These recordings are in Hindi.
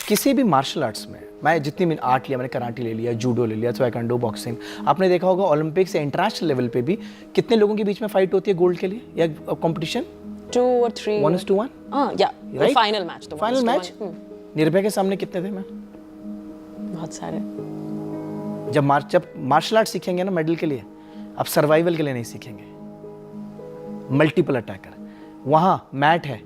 किसी भी मार्शल आर्ट्स में, मैं जितनी भी आर्ट लिया, मैंने कराटे ले लिया, जूडो ले लिया, ताइक्वांडो, बॉक्सिंग, आपने देखा होगा ओलंपिक्स या इंटरनेशनल लेवल पे भी कितने लोगों के बीच में फाइट होती है गोल्ड के लिए या competition? 2 or 3 1:1 yeah final match तो फाइनल मैच निर्भय के सामने कितने थे? मैं बहुत सारे। जब मार्शल आर्ट सीखेंगे ना मेडल के लिए, अब सर्वाइवल के लिए नहीं सीखेंगे। मल्टीपल अटैकर, वहां मैट है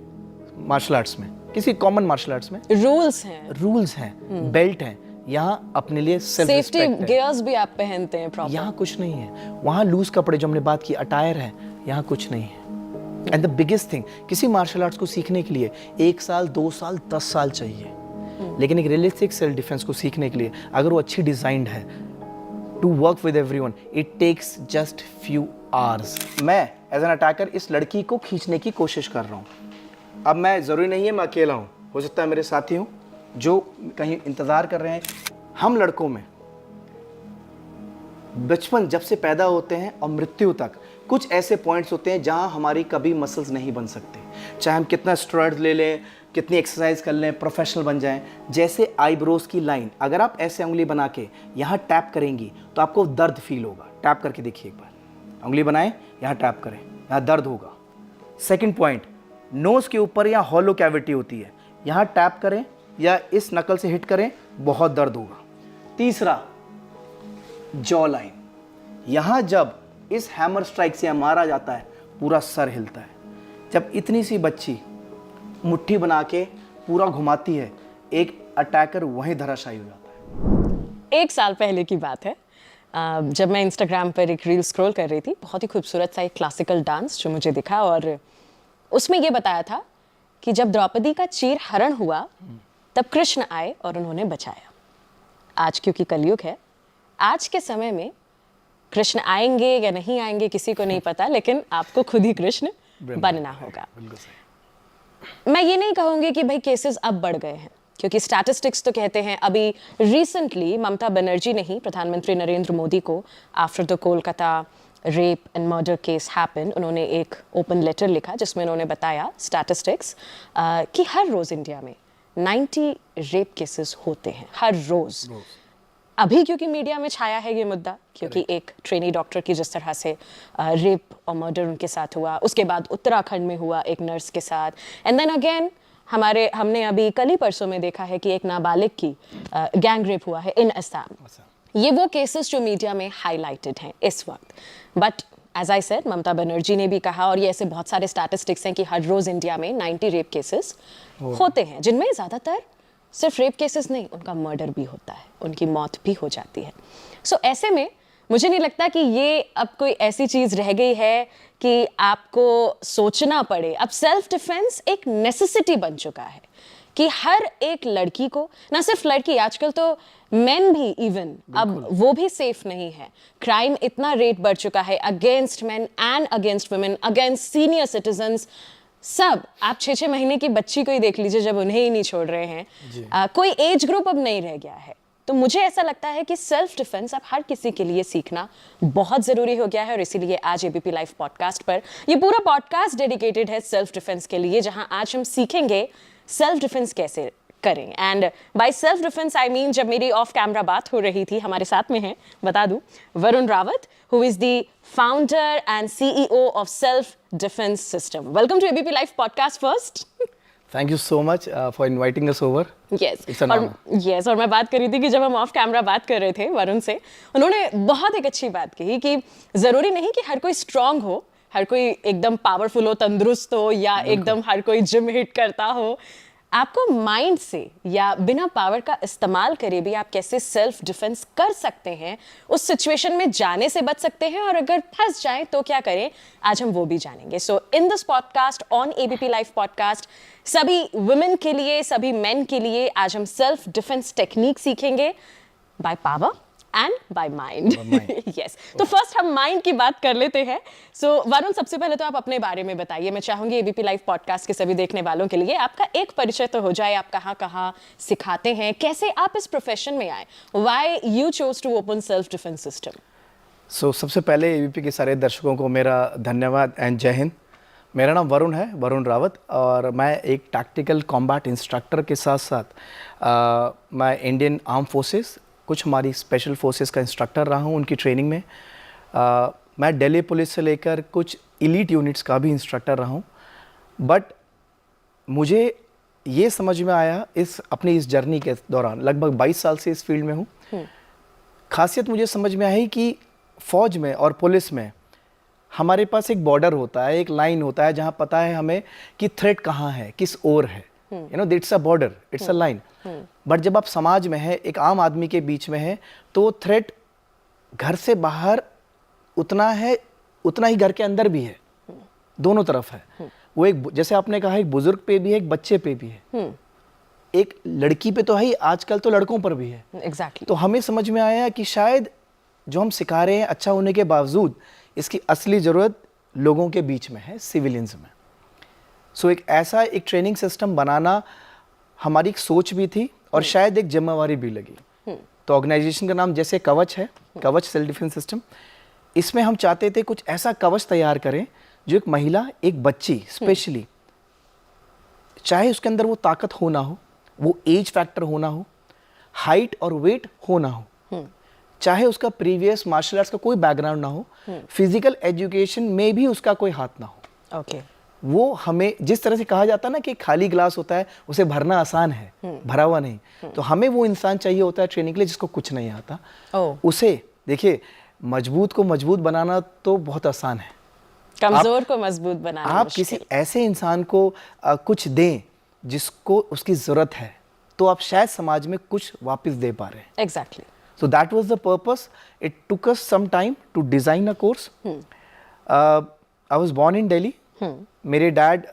मार्शल आर्ट्स में, किसी कॉमन मार्शल आर्ट्स में रूल्स हैं, बेल्ट है, यहाँ अपने लिए सेफ्टी गियर्स भी आप पहनते हैं प्रॉपर। यहाँ कुछ नहीं है। वहाँ लूज कपड़े जो हमने बात की, अटायर है, यहाँ कुछ नहीं है। एंड द बिगेस्ट थिंग, किसी मार्शल आर्ट्स को सीखने के लिए 1 साल 2 साल 10 साल चाहिए, लेकिन एक रियलिस्टिक सेल्फ डिफेंस को सीखने के लिए अगर वो अच्छी डिजाइंड है, to work with everyone, it takes just few hours. मैं एज एन अटैकर इस लड़की को खींचने की कोशिश कर रहा हूँ। अब मैं ज़रूरी नहीं है मैं अकेला हूँ, हो सकता है मेरे साथी हूँ जो कहीं इंतज़ार कर रहे हैं। हम लड़कों में बचपन जब से पैदा होते हैं और मृत्यु तक कुछ ऐसे पॉइंट्स होते हैं जहां हमारी कभी मसल्स नहीं बन सकते, चाहे हम कितना स्टेरॉइड ले लें, कितनी एक्सरसाइज कर लें, प्रोफेशनल बन जाएं। जैसे आईब्रोज की लाइन, अगर आप ऐसे उंगली बना के यहाँ टैप करेंगी तो आपको दर्द फील होगा। टैप करके देखिए एक बार, उंगली बनाएं, यहाँ टैप करें, यहाँ दर्द होगा। सेकेंड पॉइंट, नोज के ऊपर यहाँ हॉलो कैविटी होती है, यहाँ टैप करें या इस नकल से हिट करें, बहुत दर्द होगा। तीसरा, जॉ लाइन, यहाँ जब इस हैमर स्ट्राइक से मारा जाता है पूरा सर हिलता है। जब इतनी सी बच्ची मुट्ठी बना के पूरा घुमाती है, एक अटैकर वहीं धराशायी हो जाता है। 1 साल पहले की बात है, जब मैं इंस्टाग्राम पर एक रील स्क्रॉल कर रही थी, बहुत ही खूबसूरत सा एक क्लासिकल डांस जो मुझे दिखा, और उसमें ये बताया था कि जब द्रौपदी का चीर हरण हुआ तब कृष्ण आए और उन्होंने बचाया। आज क्योंकि कलयुग है, आज के समय में कृष्ण आएंगे या नहीं आएंगे किसी को नहीं पता, लेकिन आपको खुद ही कृष्ण बनना होगा। मैं ये नहीं कहूंगी कि भाई केसेस अब बढ़ गए हैं, क्योंकि स्टैटिस्टिक्स तो कहते हैं। अभी रिसेंटली ममता बनर्जी ने ही प्रधानमंत्री नरेंद्र मोदी को after the Kolkata rape and murder case happen, उन्होंने एक ओपन लेटर लिखा जिसमें उन्होंने बताया स्टैटिस्टिक्स कि हर रोज इंडिया में 90 रेप केसेस होते हैं हर रोज। अभी क्योंकि मीडिया में छाया है ये मुद्दा, क्योंकि एक ट्रेनी डॉक्टर की जिस तरह से रेप और मर्डर उनके साथ हुआ, उसके बाद उत्तराखंड में हुआ एक नर्स के साथ, एंड देन अगेन हमने अभी कल ही परसों में देखा है कि एक नाबालिग की गैंग रेप हुआ है इन असम। ये वो केसेस जो मीडिया में हाईलाइटेड हैं इस वक्त। But as I said, Mamata Banerjee ने भी कहा, और ये ऐसे बहुत सारे स्टैटिस्टिक्स हैं कि हर रोज इंडिया में 90 रेप केसेस होते हैं, जिनमें ज़्यादातर सिर्फ रेप केसेस नहीं, उनका मर्डर भी होता है, उनकी मौत भी हो जाती है। सो ऐसे में मुझे नहीं लगता कि ये अब कोई ऐसी चीज़ रह गई है कि आपको सोचना पड़े। अब सेल्फ डिफेंस एक नेसेसिटी बन चुका है कि हर एक लड़की को, ना सिर्फ लड़की, आजकल तो मेन भी इवन अब वो भी सेफ नहीं है। क्राइम इतना रेट बढ़ चुका है against main and against women, against senior citizens, सब। आप 6-6 महीने की बच्ची को ही देख लीजिए, जब उन्हें ही नहीं छोड़ रहे हैं। कोई एज ग्रुप अब नहीं रह गया है। तो मुझे ऐसा लगता है कि सेल्फ डिफेंस अब हर किसी के लिए सीखना बहुत जरूरी हो गया है, और इसीलिए आज एबीपी लाइव पॉडकास्ट पर ये पूरा पॉडकास्ट डेडिकेटेड है सेल्फ डिफेंस के लिए, जहां आज हम सीखेंगे सेल्फ डिफेंस कैसे करें। And by self defence I mean, जब मेरी ऑफ कैमरा बात हो रही थी, हमारे साथ में है, बता दूं, Varun Rawat, who is the founder and CEO of Self Defense System. Welcome to ABP Live podcast first. Thank you so much for inviting us over. Yes. It's an honor. और मैं बात कर रही थी कि जब हम ऑफ कैमरा बात कर रहे थे वरुण से, उन्होंने बहुत एक अच्छी बात कही कि जरूरी नहीं कि हर कोई स्ट्रांग हो, हर कोई एकदम पावरफुल हो, तंदुरुस्त हो, या एकदम हर कोई जिम हिट करता हो। आपको माइंड से या बिना पावर का इस्तेमाल करे भी आप कैसे सेल्फ डिफेंस कर सकते हैं, उस सिचुएशन में जाने से बच सकते हैं, और अगर फंस जाएं तो क्या करें, आज हम वो भी जानेंगे। So in this podcast on ABP live podcast, सभी वुमेन के लिए, सभी मेन के लिए, आज हम सेल्फ डिफेंस टेक्निक सीखेंगे by power and by mind. Yes, तो फर्स्ट हम माइंड की बात कर लेते हैं। सो वरुण, सबसे पहले तो आप अपने बारे में बताइए। मैं चाहूंगी एबीपी लाइव पॉडकास्ट के सभी देखने वालों के लिए आपका एक परिचय तो हो जाए। आप कहाँ कहाँ सिखाते हैं, कैसे आप इस प्रोफेशन में आए, why you chose to open self defence system? सबसे पहले एबीपी के सारे दर्शकों को मेरा धन्यवाद एंड जय हिंद। मेरा नाम वरुण है, वरुण रावत, और मैं एक टैक्टिकल कॉम्बैट इंस्ट्रक्टर के साथ साथ मैं इंडियन आर्म फोर्सेस, कुछ हमारी स्पेशल फोर्सेस का इंस्ट्रक्टर रहा हूँ उनकी ट्रेनिंग में। मैं दिल्ली पुलिस से लेकर कुछ एलीट यूनिट्स का भी इंस्ट्रक्टर रहा हूँ। बट मुझे ये समझ में आया अपनी इस जर्नी के दौरान, लगभग 22 साल से इस फील्ड में हूँ, खासियत मुझे समझ में आई कि फ़ौज में और पुलिस में हमारे पास एक बॉर्डर होता है, एक लाइन होता है जहाँ पता है हमें कि थ्रेट कहाँ है, किस ओर है। You know, it's a border, it's a line. But जब आप समाज में है, एक आम आदमी के बीच में है, तो थ्रेट घर से बाहर उतना है, उतना ही घर के अंदर भी है, दोनों तरफ है। वो एक, जैसे आपने कहा, एक बुजुर्ग पे भी है, एक बच्चे पे भी है, एक लड़की पे तो है ही, आजकल तो लड़कों पर भी है। Exactly. तो हमें समझ में आया कि शायद जो हम सिखा रहे हैं अच्छा होने के बावजूद इसकी असली ज़रूरत लोगों के बीच में है, सिविलियंस में। सो एक ट्रेनिंग सिस्टम बनाना हमारी एक सोच भी थी और शायद एक जिम्मेवारी भी लगी। तो ऑर्गेनाइजेशन का नाम जैसे कवच है, कवच सेल्फ डिफेंस सिस्टम। इसमें हम चाहते थे कुछ ऐसा कवच तैयार करें जो एक महिला, एक बच्ची स्पेशली, चाहे उसके अंदर वो ताकत हो ना हो, वो एज फैक्टर होना हो, हाइट और वेट हो ना हो, चाहे उसका प्रीवियस मार्शल आर्ट्स का कोई बैकग्राउंड ना हो, फिजिकल एजुकेशन में भी उसका कोई हाथ ना हो। Okay. वो हमें, जिस तरह से कहा जाता है ना कि खाली ग्लास होता है उसे भरना आसान है, भरा हुआ नहीं, तो हमें वो इंसान चाहिए होता है ट्रेनिंग के लिए जिसको कुछ नहीं आता। उसे देखिए, मजबूत को मजबूत बनाना तो बहुत आसान है, कमजोर को मजबूत बनाना आप मुश्किल। किसी ऐसे इंसान को कुछ दें जिसको उसकी जरूरत है, तो आप शायद समाज में कुछ वापस दे पा रहे हैं। Exactly. So that was the purpose. It took us some time to design a course. I was born in Delhi. मेरे dad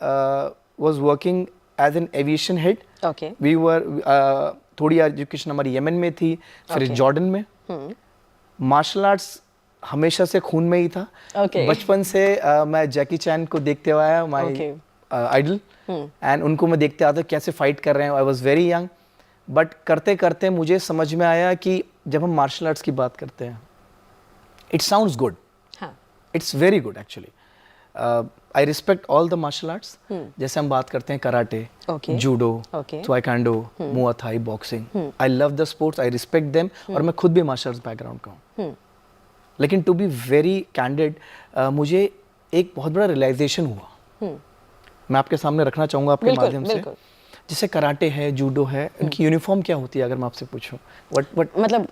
was working as an aviation head. Okay. We were थोड़ी एजुकेशन हमारी यमन में थी, फिर जॉर्डन में। मार्शल आर्ट्स हमेशा से खून में ही था। Okay. बचपन से मैं जैकी चैन को देखते हुआ आया, माई आइडल, एंड उनको मैं देखते आता कैसे फाइट कर रहे हैं। I was very young, but करते करते मुझे समझ में आया कि जब हम मार्शल आर्ट्स की बात करते हैं, it sounds good, it's very good actually. I respect all the martial arts. जैसे हम बात करते हैं karate, judo, taekwondo, Muay Thai, boxing, I love the sports, I respect them, और मैं खुद भी मार्शल आर्ट्स बैकग्राउंड का हूँ। लेकिन टू बी वेरी कैंडिड, मुझे एक बहुत बड़ा रियलाइजेशन हुआ, मैं आपके सामने रखना चाहूँगा आपके माध्यम से। जैसे कराटे है, जूडो है, इनकी यूनिफॉर्म क्या होती है अगर मैं आपसे पूछूं? मतलब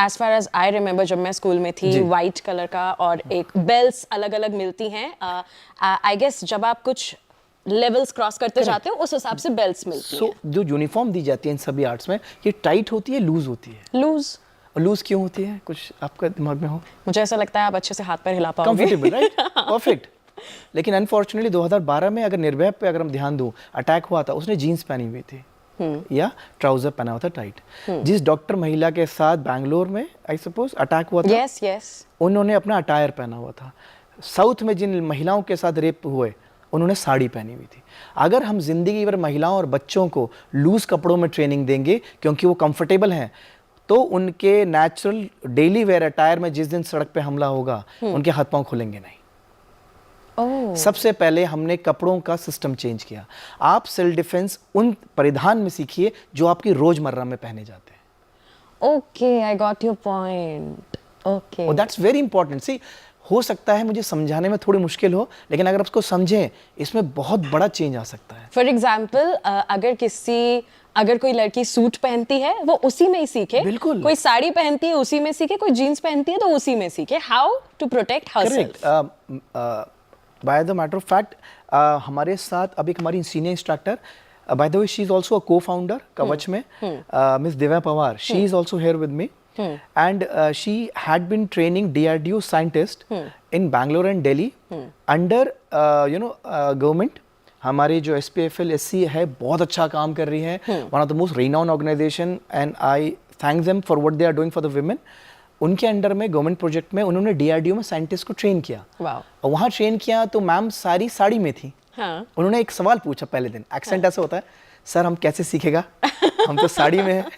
as far as I remember, जब मैं स्कूल में थी, वाइट कलर का और एक बेल्ट्स अलग अलग मिलती हैं। आई गेस जब आप कुछ लेवल्स क्रॉस करते जाते हो उस हिसाब से बेल्ट्स मिलती हैं। जो यूनिफॉर्म दी जाती है इन सभी आर्ट्स में, ये टाइट होती है, लूज होती है? लूज। और लूज क्यों होती है, कुछ आपका दिमाग में हो? मुझे ऐसा लगता है आप अच्छे से हाथ पैर हिला पाओगे। Comfortable, right, perfect. लेकिन अनफॉर्चुनेटली 2012 में अगर निर्भया पे अगर हम ध्यान दूं, अटैक हुआ था, उसने जीन्स पहनी हुई थी या ट्राउजर पहना हुआ था टाइट। जिस डॉक्टर महिला के साथ बैंगलोर में आई सपोज अटैक हुआ था, yes. उन्होंने अपना अटायर पहना हुआ था। साउथ में जिन महिलाओं के साथ रेप हुए, उन्होंने साड़ी पहनी हुई थी। अगर हम जिंदगी भर महिलाओं और बच्चों को लूज कपड़ों में ट्रेनिंग देंगे क्योंकि वो कंफर्टेबल हैं, तो उनके नेचुरल डेली वेयर अटायर में जिस दिन सड़क पे हमला होगा, उनके हाथ पांव खुलेंगे नहीं। सबसे पहले हमने कपड़ों का सिस्टम चेंज किया। आप सेल्फ डिफेंस उन परिधान में सीखिए जो आपकी रोजमर्रा में पहने जाते हैं। Okay, I got your point. Okay, और दैट्स वेरी इंपॉर्टेंट। सी, हो सकता है मुझे समझाने में थोड़ी मुश्किल हो, लेकिन अगर आप उसको समझें, इसमें बहुत बड़ा चेंज आ सकता है। फॉर एग्जाम्पल, अगर कोई लड़की सूट पहनती है, वो उसी में ही सीखे। बिल्कुल। कोई साड़ी पहनती है, उसी में सीखे। कोई जीन्स पहनती है, तो उसी में सीखे। How to protect herself. By the matter of fact, हमारे साथ अभी हमारी senior instructor, by the way she is also a co-founder Kavach में, miss Divya Pawar, she is also here with me, and she had been training DRDO scientist in Bangalore and Delhi under government. हमारी जो SPFL SC है, बहुत अच्छा काम कर रही है, one of the most renowned organisation, and I thank them for what they are doing for the women. उनके अंडर में गवर्नमेंट प्रोजेक्ट में उन्होंने DRDO में साइंटिस्ट को ट्रेन किया। और वहाँ ट्रेन किया तो मैम सारी साड़ी में थी। उन्होंने एक सवाल पूछा पहले दिन, एक्सेंट ऐसा होता है, सर हम कैसे सीखेगा, हम तो साड़ी में हैं।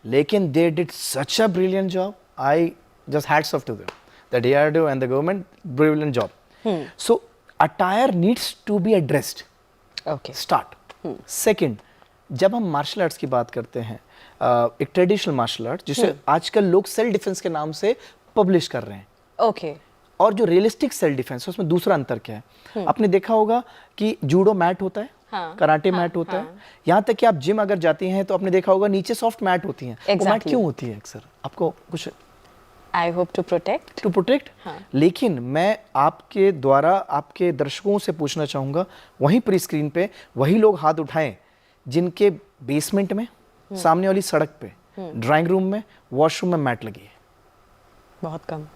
लेकिन they did such a brilliant job, I just hats off to them, the DRDO and the government, brilliant job. So attire needs to be addressed. Okay. Start. Second, जब हम मार्शल आर्ट्स की बात करते हैं, एक ट्रेडिशनल मार्शल आर्ट जिसे आजकल लोग सेल्फ डिफेंस के नाम से पब्लिश कर रहे हैं, ओके। और जो रियलिस्टिक सेल्फ डिफेंस है उसमें दूसरा अंतर क्या है? आपने देखा होगा कि जूडो मैट होता है, हाँ, कराटे मैट होता है, यहाँ तक कि आप जिम अगर जाती हैं तो आपने देखा होगा नीचे सॉफ्ट मैट होती हैं। वो मैट क्यों होती है अक्सर? आपको कुछ I hope to protect. To protect. लेकिन मैं आपके द्वारा आपके दर्शकों से पूछना चाहूँगा, वहीं पर स्क्रीन पे वही लोग हाथ उठाएं जिनके बेसमेंट में, सामने वाली सड़क पे, ड्राइंग रूम में, वॉशरूम में मैट लगी है। बहुत कम।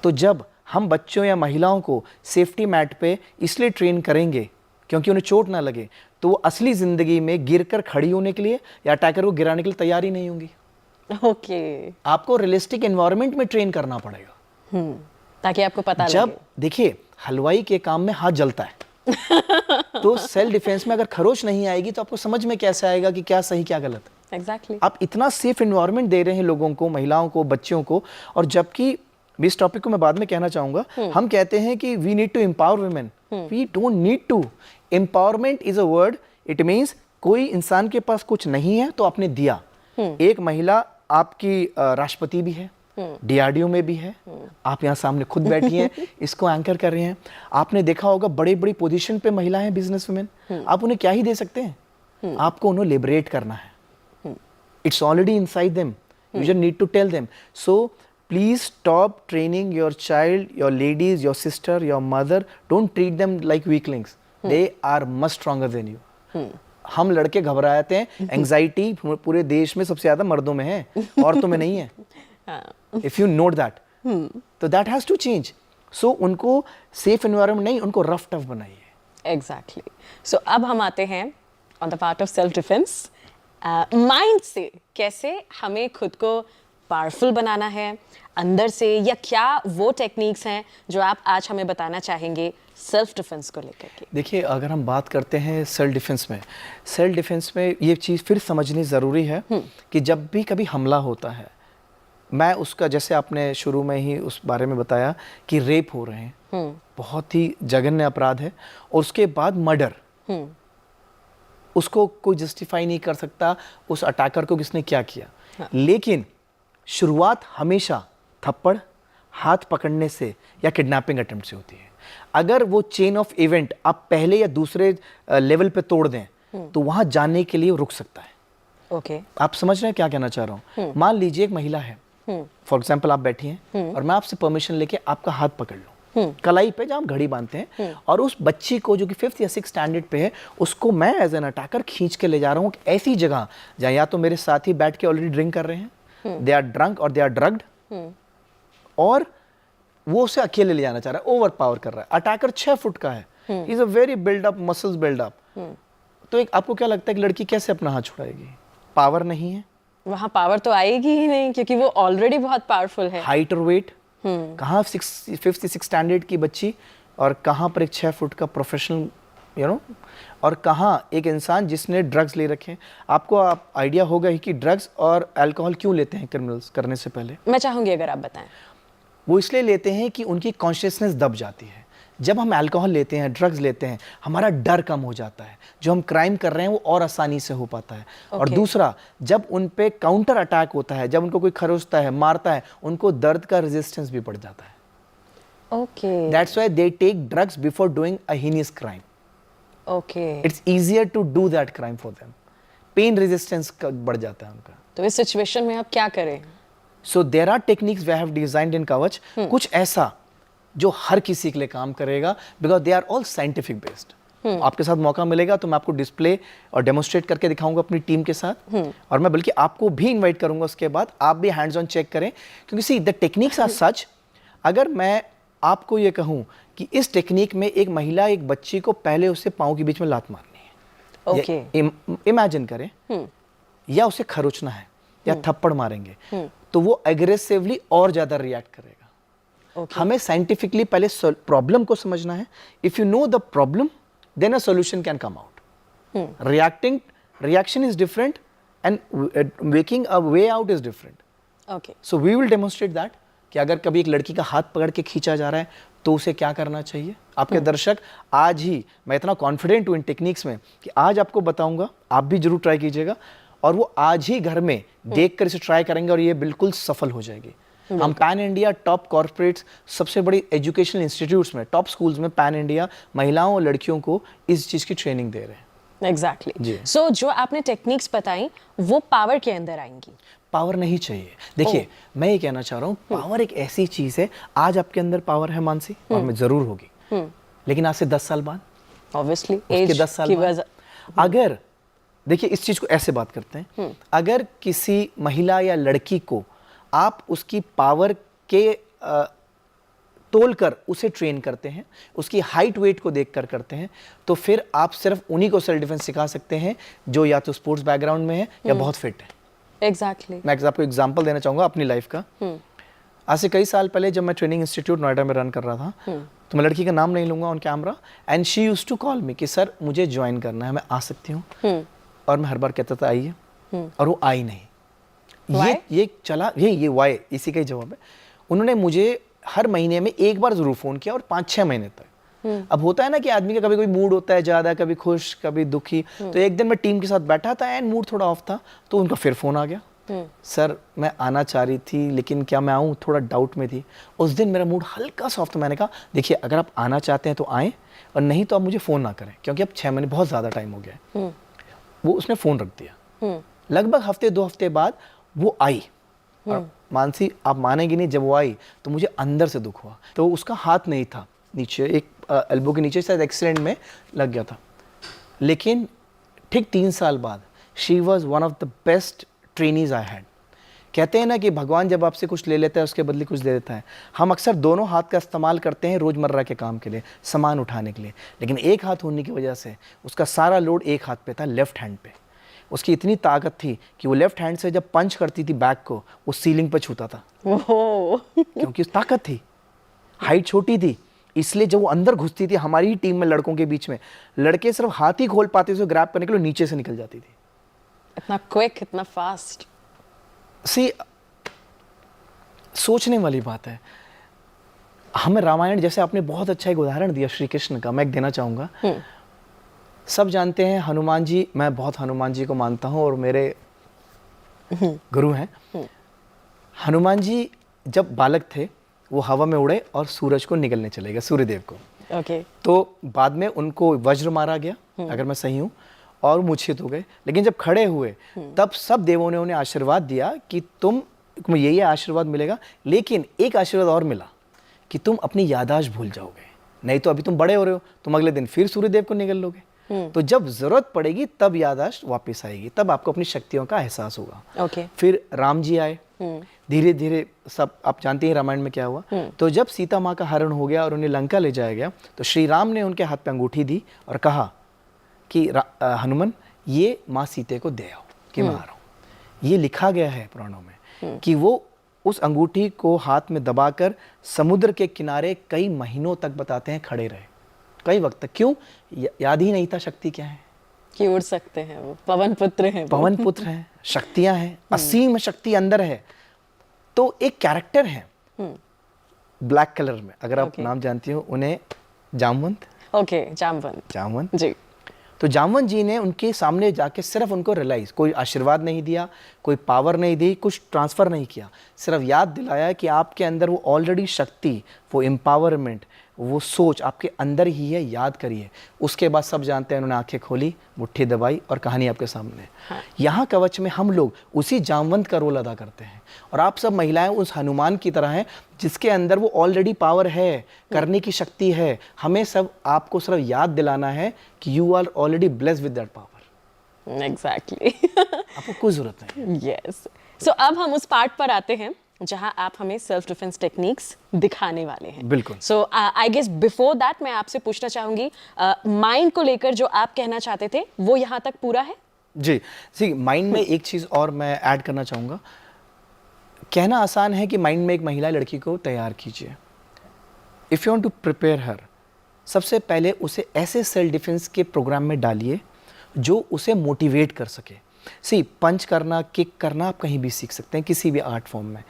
तो जब हम बच्चों या महिलाओं को सेफ्टी मैट पे इसलिए ट्रेन करेंगे क्योंकि उन्हें चोट ना लगे, तो वो असली ज़िंदगी में गिरकर खड़ी होने के लिए या अटैकर को गिराने के लिए तैयार ही नहीं होंगी। ओके। आपको रियलिस्टिक एनवायरनमेंट में ट्रेन करना पड़ेगा। ताकि आपको पता जब लगे। देखिए, हलवाई के काम में हाथ जलता है तो सेल्फ डिफेंस में अगर खरोच नहीं आएगी तो आपको समझ में कैसे आएगा कि क्या सही क्या गलत है? एग्जैक्टली। आप इतना सेफ एनवायरनमेंट दे रहे हैं लोगों को, महिलाओं को, बच्चों को, और जबकि इस टॉपिक को मैं बाद में कहना चाहूंगा, हम कहते हैं कि we need to empower women. We don't need to. Empowerment is a word, it means कोई इंसान के पास कुछ नहीं है तो आपने दिया। एक महिला आपकी राष्ट्रपति भी है, डीआरडीओ में भी है, आप यहाँ सामने खुद बैठी हैं, इसको एंकर कर रहे हैं। आपने देखा होगा बड़ी बड़ी पोजीशन पे महिलाएं, बिजनेस वुमेन, आप उन्हें क्या ही दे सकते हैं? आपको उन्हें लिबरेट करना है। It's already inside them. You just need to tell them. So please stop training your child, your ladies, your sister, your mother. Don't treat them like weaklings. They are much stronger than you. हम लड़के घबराते हैं, एंजाइटी पूरे देश में सबसे ज्यादा मर्दों में है, औरतों में नहीं है। If you note that, तो that has to change. So उनको safe environment नहीं, उनको rough tough बनाइए। एग्जैक्टली। सो अब हम आते हैं on the part of self defence. Mind से कैसे हमें खुद को पावरफुल बनाना है अंदर से, या क्या वो टेक्निक्स हैं जो आप आज हमें बताना चाहेंगे सेल्फ डिफेंस को लेकर के? देखिए, अगर हम बात करते हैं सेल्फ डिफेंस में ये चीज़ फिर समझनी ज़रूरी है कि जब भी कभी हमला होता है, मैं उसका, जैसे आपने शुरू में ही उस बारे में बताया कि रेप हो रहे हैं, बहुत ही जघन्य अपराध है, और उसके बाद मर्डर, उसको कोई जस्टिफाई नहीं कर सकता उस अटैकर को किसने क्या किया। लेकिन शुरुआत हमेशा थप्पड़, हाथ पकड़ने से या किडनैपिंग अटेम्प्ट से होती है। अगर वो चेन ऑफ इवेंट आप पहले या दूसरे लेवल पे तोड़ दें तो वहां जाने के लिए रुक सकता है। ओके। आप समझ रहे हैं क्या कहना चाह रहा हूँ? मान लीजिए एक महिला है, फॉर एग्जाम्पल आप बैठी हैं और मैं आपसे परमिशन लेके आपका हाथ पकड़ लूँ कलाई पे जहाँ हम घड़ी बांधते हैं, और उस बच्ची को जो कि 5th या 6th स्टैंडर्ड पे है, उसको मैं एज एन अटैकर खींच के ले जा रहा हूँ ऐसी जगह जहाँ या तो मेरे साथी बैठ के ऑलरेडी ड्रिंक कर रहे हैं, दे आर ड्रंक और दे आर ड्रग्ड, और वो उसे अकेले ले जाना चाह रहा है, ओवर पावर कर रहा है। अटैकर 6 फुट का है, is a very build up, muscles build up. तो एक आपको क्या लगता है कि लड़की कैसे अपना हाथ छुड़ाएगी? पावर नहीं है वहाँ, पावर तो आएगी ही नहीं क्योंकि वो ऑलरेडी बहुत पावरफुल है। हाइट और वेट, कहाँ 5th 6th स्टैंडर्ड की बच्ची और कहाँ पर एक 6 फुट का प्रोफेशनल, यू नो, और कहाँ एक इंसान जिसने ड्रग्स ले रखे हैं। आपको आप आइडिया होगा ही कि ड्रग्स और अल्कोहल क्यों लेते हैं क्रिमिनल्स करने से पहले? मैं चाहूंगी अगर आप बताएं। वो इसलिए लेते हैं कि उनकी कॉन्शियसनेस दब जाती है। जब हम अल्कोहल लेते हैं, ड्रग्स लेते हैं, हमारा डर कम हो जाता है, जो हम क्राइम कर रहे हैं वो और आसानी से हो पाता है। और दूसरा, जब उन पे काउंटर अटैक होता है, जब उनको कोई खरोचता है, मारता है, उनको दर्द का रेजिस्टेंस भी बढ़ जाता है। Okay, that's why they take drugs before doing a heinous crime. Okay, it's easier to do that crime for them. Pain resistance बढ़ जाता है उनका। तो इस सिचुएशन में आप क्या करें? So there are techniques we have designed in Kavach, कुछ ऐसा जो हर किसी के लिए काम करेगा, because they are all scientific based. आपके साथ मौका मिलेगा तो मैं आपको डिस्प्ले और डेमोन्स्ट्रेट करके दिखाऊंगा अपनी टीम के साथ, और मैं बल्कि आपको भी इनवाइट करूंगा उसके बाद आप भी हैंड्स ऑन चेक करें, क्योंकि see the techniques are such. अगर मैं आपको ये कहूं कि इस टेक्निक में एक महिला एक बच्ची को पहले उससे पाँव के बीच में लात मारनी है, ओके, इमेजिन करें, या उसे खरोचना है या थप्पड़ मारेंगे, तो वो एग्रेसिवली और ज्यादा रिएक्ट करेगा। हमें साइंटिफिकली पहले प्रॉब्लम को समझना है। If you know the problem then a solution can come out. Reaction is different and making a way out is different. Okay, so we will demonstrate that कि अगर कभी एक लड़की का हाथ पकड़ के खींचा जा रहा है तो उसे क्या करना चाहिए? आपके दर्शक आज ही, मैं इतना कॉन्फिडेंट हूँ इन टेक्निक्स में कि आज आपको बताऊंगा, आप भी जरूर ट्राई कीजिएगा और वो आज ही घर में देखकर इसे ट्राई करेंगे और ये बिल्कुल सफल हो जाएगी। हम पैन इंडिया टॉप कॉर्पोरेट्स, सबसे बड़ी एजुकेशनल इंस्टीट्यूट्स में, टॉप स्कूल्स में पैन इंडिया महिलाओं और लड़कियों को इस चीज़ की ट्रेनिंग दे रहे हैं। एग्जैक्टली। सो जो आपने टेक्निक्स बताई वो पावर के अंदर आएंगी? पावर नहीं चाहिए। देखिए, मैं ये कहना चाह रहा हूँ, पावर एक ऐसी चीज़ है, आज आपके अंदर पावर है मानसी, और में ज़रूर होगी, लेकिन आज से 10 साल बाद, ऑब्वियसली उसके 10 साल बाद, अगर देखिए इस चीज़ को ऐसे बात करते हैं, अगर किसी महिला या लड़की को आप उसकी पावर के तोल कर उसे ट्रेन करते हैं, उसकी हाइट वेट को देखकर करते हैं, तो फिर आप सिर्फ उन्हीं को सेल्फ डिफेंस सिखा सकते हैं जो या तो स्पोर्ट्स बैकग्राउंड में है या बहुत फिट है। एग्जैक्टली। मैं आपको एग्जांपल देना चाहूँगा अपनी लाइफ का। आज से कई साल पहले जब मैं ट्रेनिंग इंस्टीट्यूट नोएडा में रन कर रहा था, तो मैं लड़की का नाम नहीं लूँगा on camera, and she used to call me कि सर मुझे ज्वाइन करना है, मैं आ सकती हूँ? और मैं हर बार कहता था आइए, और वो आई नहीं। ये चला, ये वाई, इसी का ही जवाब है। उन्होंने मुझे हर महीने में एक बार जरूर फ़ोन किया और 5-6 महीने तक। अब होता है ना कि आदमी का कभी कोई मूड होता है ज़्यादा, कभी खुश कभी दुखी, तो एक दिन मैं टीम के साथ बैठा था एंड मूड थोड़ा ऑफ था, तो उनका फिर फ़ोन आ गया, सर मैं आना चाह रही थी लेकिन क्या मैं आऊँ, थोड़ा डाउट में थी। उस दिन मेरा मूड हल्का सा ऑफ था। मैंने कहा देखिए अगर आप आना चाहते हैं तो आएँ, और नहीं तो आप मुझे फ़ोन ना करें, क्योंकि अब 6 महीने बहुत ज़्यादा टाइम हो गया है। वो उसने फ़ोन रख दिया। लगभग हफ्ते 2 हफ्ते बाद वो आई, और मानसी आप मानेंगे नहीं, जब वो आई तो मुझे अंदर से दुख हुआ। तो उसका हाथ नहीं था नीचे, एक एल्बो के नीचे शायद एक्सीडेंट में लग गया था, लेकिन ठीक 3 साल बाद she was one of the best trainees I had. कहते हैं ना कि भगवान जब आपसे कुछ ले लेता है उसके बदले कुछ दे देता है। हम अक्सर दोनों हाथ का इस्तेमाल करते हैं रोज़मर्रा के काम के लिए, सामान उठाने के लिए, लेकिन एक हाथ होने की वजह से उसका सारा लोड एक हाथ पे था, लेफ्ट हैंड पे। उसकी इतनी ताकत थी कि वो लेफ्ट हैंड से जब पंच करती थी बैक को, वो सीलिंग पे छूता था, क्योंकि उस ताकत थी। हाइट छोटी थी, इसलिए जब वो अंदर घुसती थी हमारी ही टीम में लड़कों के बीच में, लड़के सिर्फ हाथ ही खोल पाते थे ग्रैब करने के लिए, नीचे से निकल जाती थी। इतना क्विक, इतना फास्ट। सी, सोचने वाली बात है। हमें रामायण, जैसे आपने बहुत अच्छा एक उदाहरण दिया श्री कृष्ण का, मैं एक देना चाहूँगा। सब जानते हैं हनुमान जी, मैं बहुत हनुमान जी को मानता हूँ और मेरे गुरु हैं। हनुमान जी जब बालक थे वो हवा में उड़े और सूरज को निगलने चले गए, सूर्यदेव को। तो बाद में उनको वज्र मारा गया, अगर मैं सही हूँ, और मूर्छित हो गए। लेकिन जब खड़े हुए तब सब देवों ने उन्हें आशीर्वाद दिया कि तुम्हें यही आशीर्वाद मिलेगा, लेकिन एक आशीर्वाद और मिला कि तुम अपनी याददाश्त भूल जाओगे, नहीं तो अभी तुम बड़े हो रहे हो, तुम अगले दिन फिर सूर्यदेव को निगल लोगे। तो जब जरूरत पड़ेगी तब याददाश्त वापस आएगी, तब आपको अपनी शक्तियों का एहसास होगा। फिर राम जी आए, धीरे धीरे सब आप जानते हैं रामायण में क्या हुआ। तो जब सीता माँ का हरण हो गया और उन्हें लंका ले जाया गया, तो श्री राम ने उनके हाथ पे अंगूठी दी और कहा कि हनुमान ये माँ सीते को दे आओ कि मैं आ रहा हूँ। ये लिखा गया है पुराणों में कि वो उस अंगूठी को हाथ में दबाकर समुद्र के किनारे कई महीनों तक बताते हैं खड़े रहे, कई वक्त तक। क्यों? याद ही नहीं था शक्ति क्या है, कि उड़ सकते हैं, वो पवन पुत्र हैं, पवन पुत्र हैं, शक्तियां हैं, असीम शक्ति अंदर है। तो एक कैरेक्टर है ब्लैक कलर में, अगर आप नाम जानती हो उन्हें, जामवंत। जामवंत जी। तो जामवंत जी ने उनके सामने जाके सिर्फ उनको रियलाइज, कोई आशीर्वाद नहीं दिया, कोई पावर नहीं दी, कुछ ट्रांसफर नहीं किया, सिर्फ याद दिलाया कि आपके अंदर वो ऑलरेडी शक्ति, वो एम्पावरमेंट, वो सोच आपके अंदर ही है, याद करिए। उसके बाद सब जानते हैं, उन्होंने आंखें खोली, मुट्ठी दबाई और कहानी आपके सामने। यहाँ कवच में हम लोग उसी जामवंत का रोल अदा करते हैं, और आप सब महिलाएं उस हनुमान की तरह हैं जिसके अंदर वो ऑलरेडी पावर है, करने की शक्ति है। हमें सब आपको सिर्फ याद दिलाना है कि you are already blessed with that power. Exactly. आपको कोई जरूरत नहीं। यस। सो अब हम उस पार्ट पर आते हैं जहां आप हमें सेल्फ डिफेंस टेक्निक्स दिखाने वाले हैं। बिल्कुल। सो आई गेस बिफोर दैट मैं आपसे पूछना चाहूंगी, माइंड को लेकर जो आप कहना चाहते थे वो यहाँ तक पूरा है? जी सी, माइंड में एक चीज़ और मैं ऐड करना चाहूँगा। कहना आसान है कि माइंड में एक महिला लड़की को तैयार कीजिए। If you want to prepare her, सबसे पहले उसे ऐसे सेल्फ डिफेंस के प्रोग्राम में डालिए जो उसे मोटिवेट कर सके। सी पंच करना, किक करना आप कहीं भी सीख सकते हैं, किसी भी आर्ट फॉर्म में।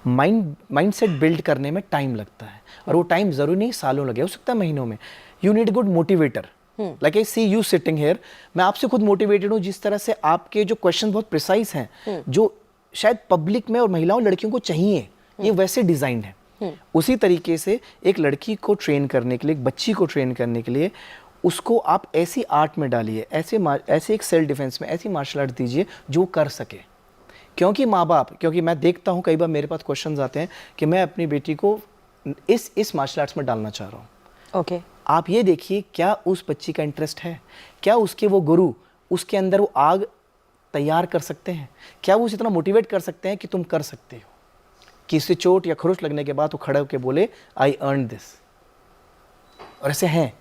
माइंडसेट बिल्ड करने में टाइम लगता है, और वो टाइम ज़रूरी नहीं सालों लगे, हो सकता है महीनों में। You need good motivator, like I see you sitting here. मैं आपसे खुद मोटिवेटेड हूँ, जिस तरह से आपके जो क्वेश्चन बहुत प्रिसाइज हैं, जो शायद पब्लिक में और महिलाओं लड़कियों को चाहिए, ये वैसे डिजाइंड है। उसी तरीके से एक लड़की को ट्रेन करने के लिए, एक बच्ची को ट्रेन करने के लिए, उसको आप ऐसी आर्ट में डालिए, ऐसे एक सेल्फ डिफेंस में ऐसी मार्शल आर्ट दीजिए जो कर सके। क्योंकि माँ बाप, क्योंकि मैं देखता हूँ कई बार मेरे पास क्वेश्चंस आते हैं कि मैं अपनी बेटी को इस मार्शल आर्ट्स में डालना चाह रहा हूँ। ओके। आप ये देखिए क्या उस बच्ची का इंटरेस्ट है, क्या उसके वो गुरु उसके अंदर वो आग तैयार कर सकते हैं, क्या वो उसे इतना मोटिवेट कर सकते हैं कि तुम कर सकते हो, कि इससे चोट या खरोच लगने के बाद वो खड़े होकर बोले आई अर्न दिस। और ऐसे हैं।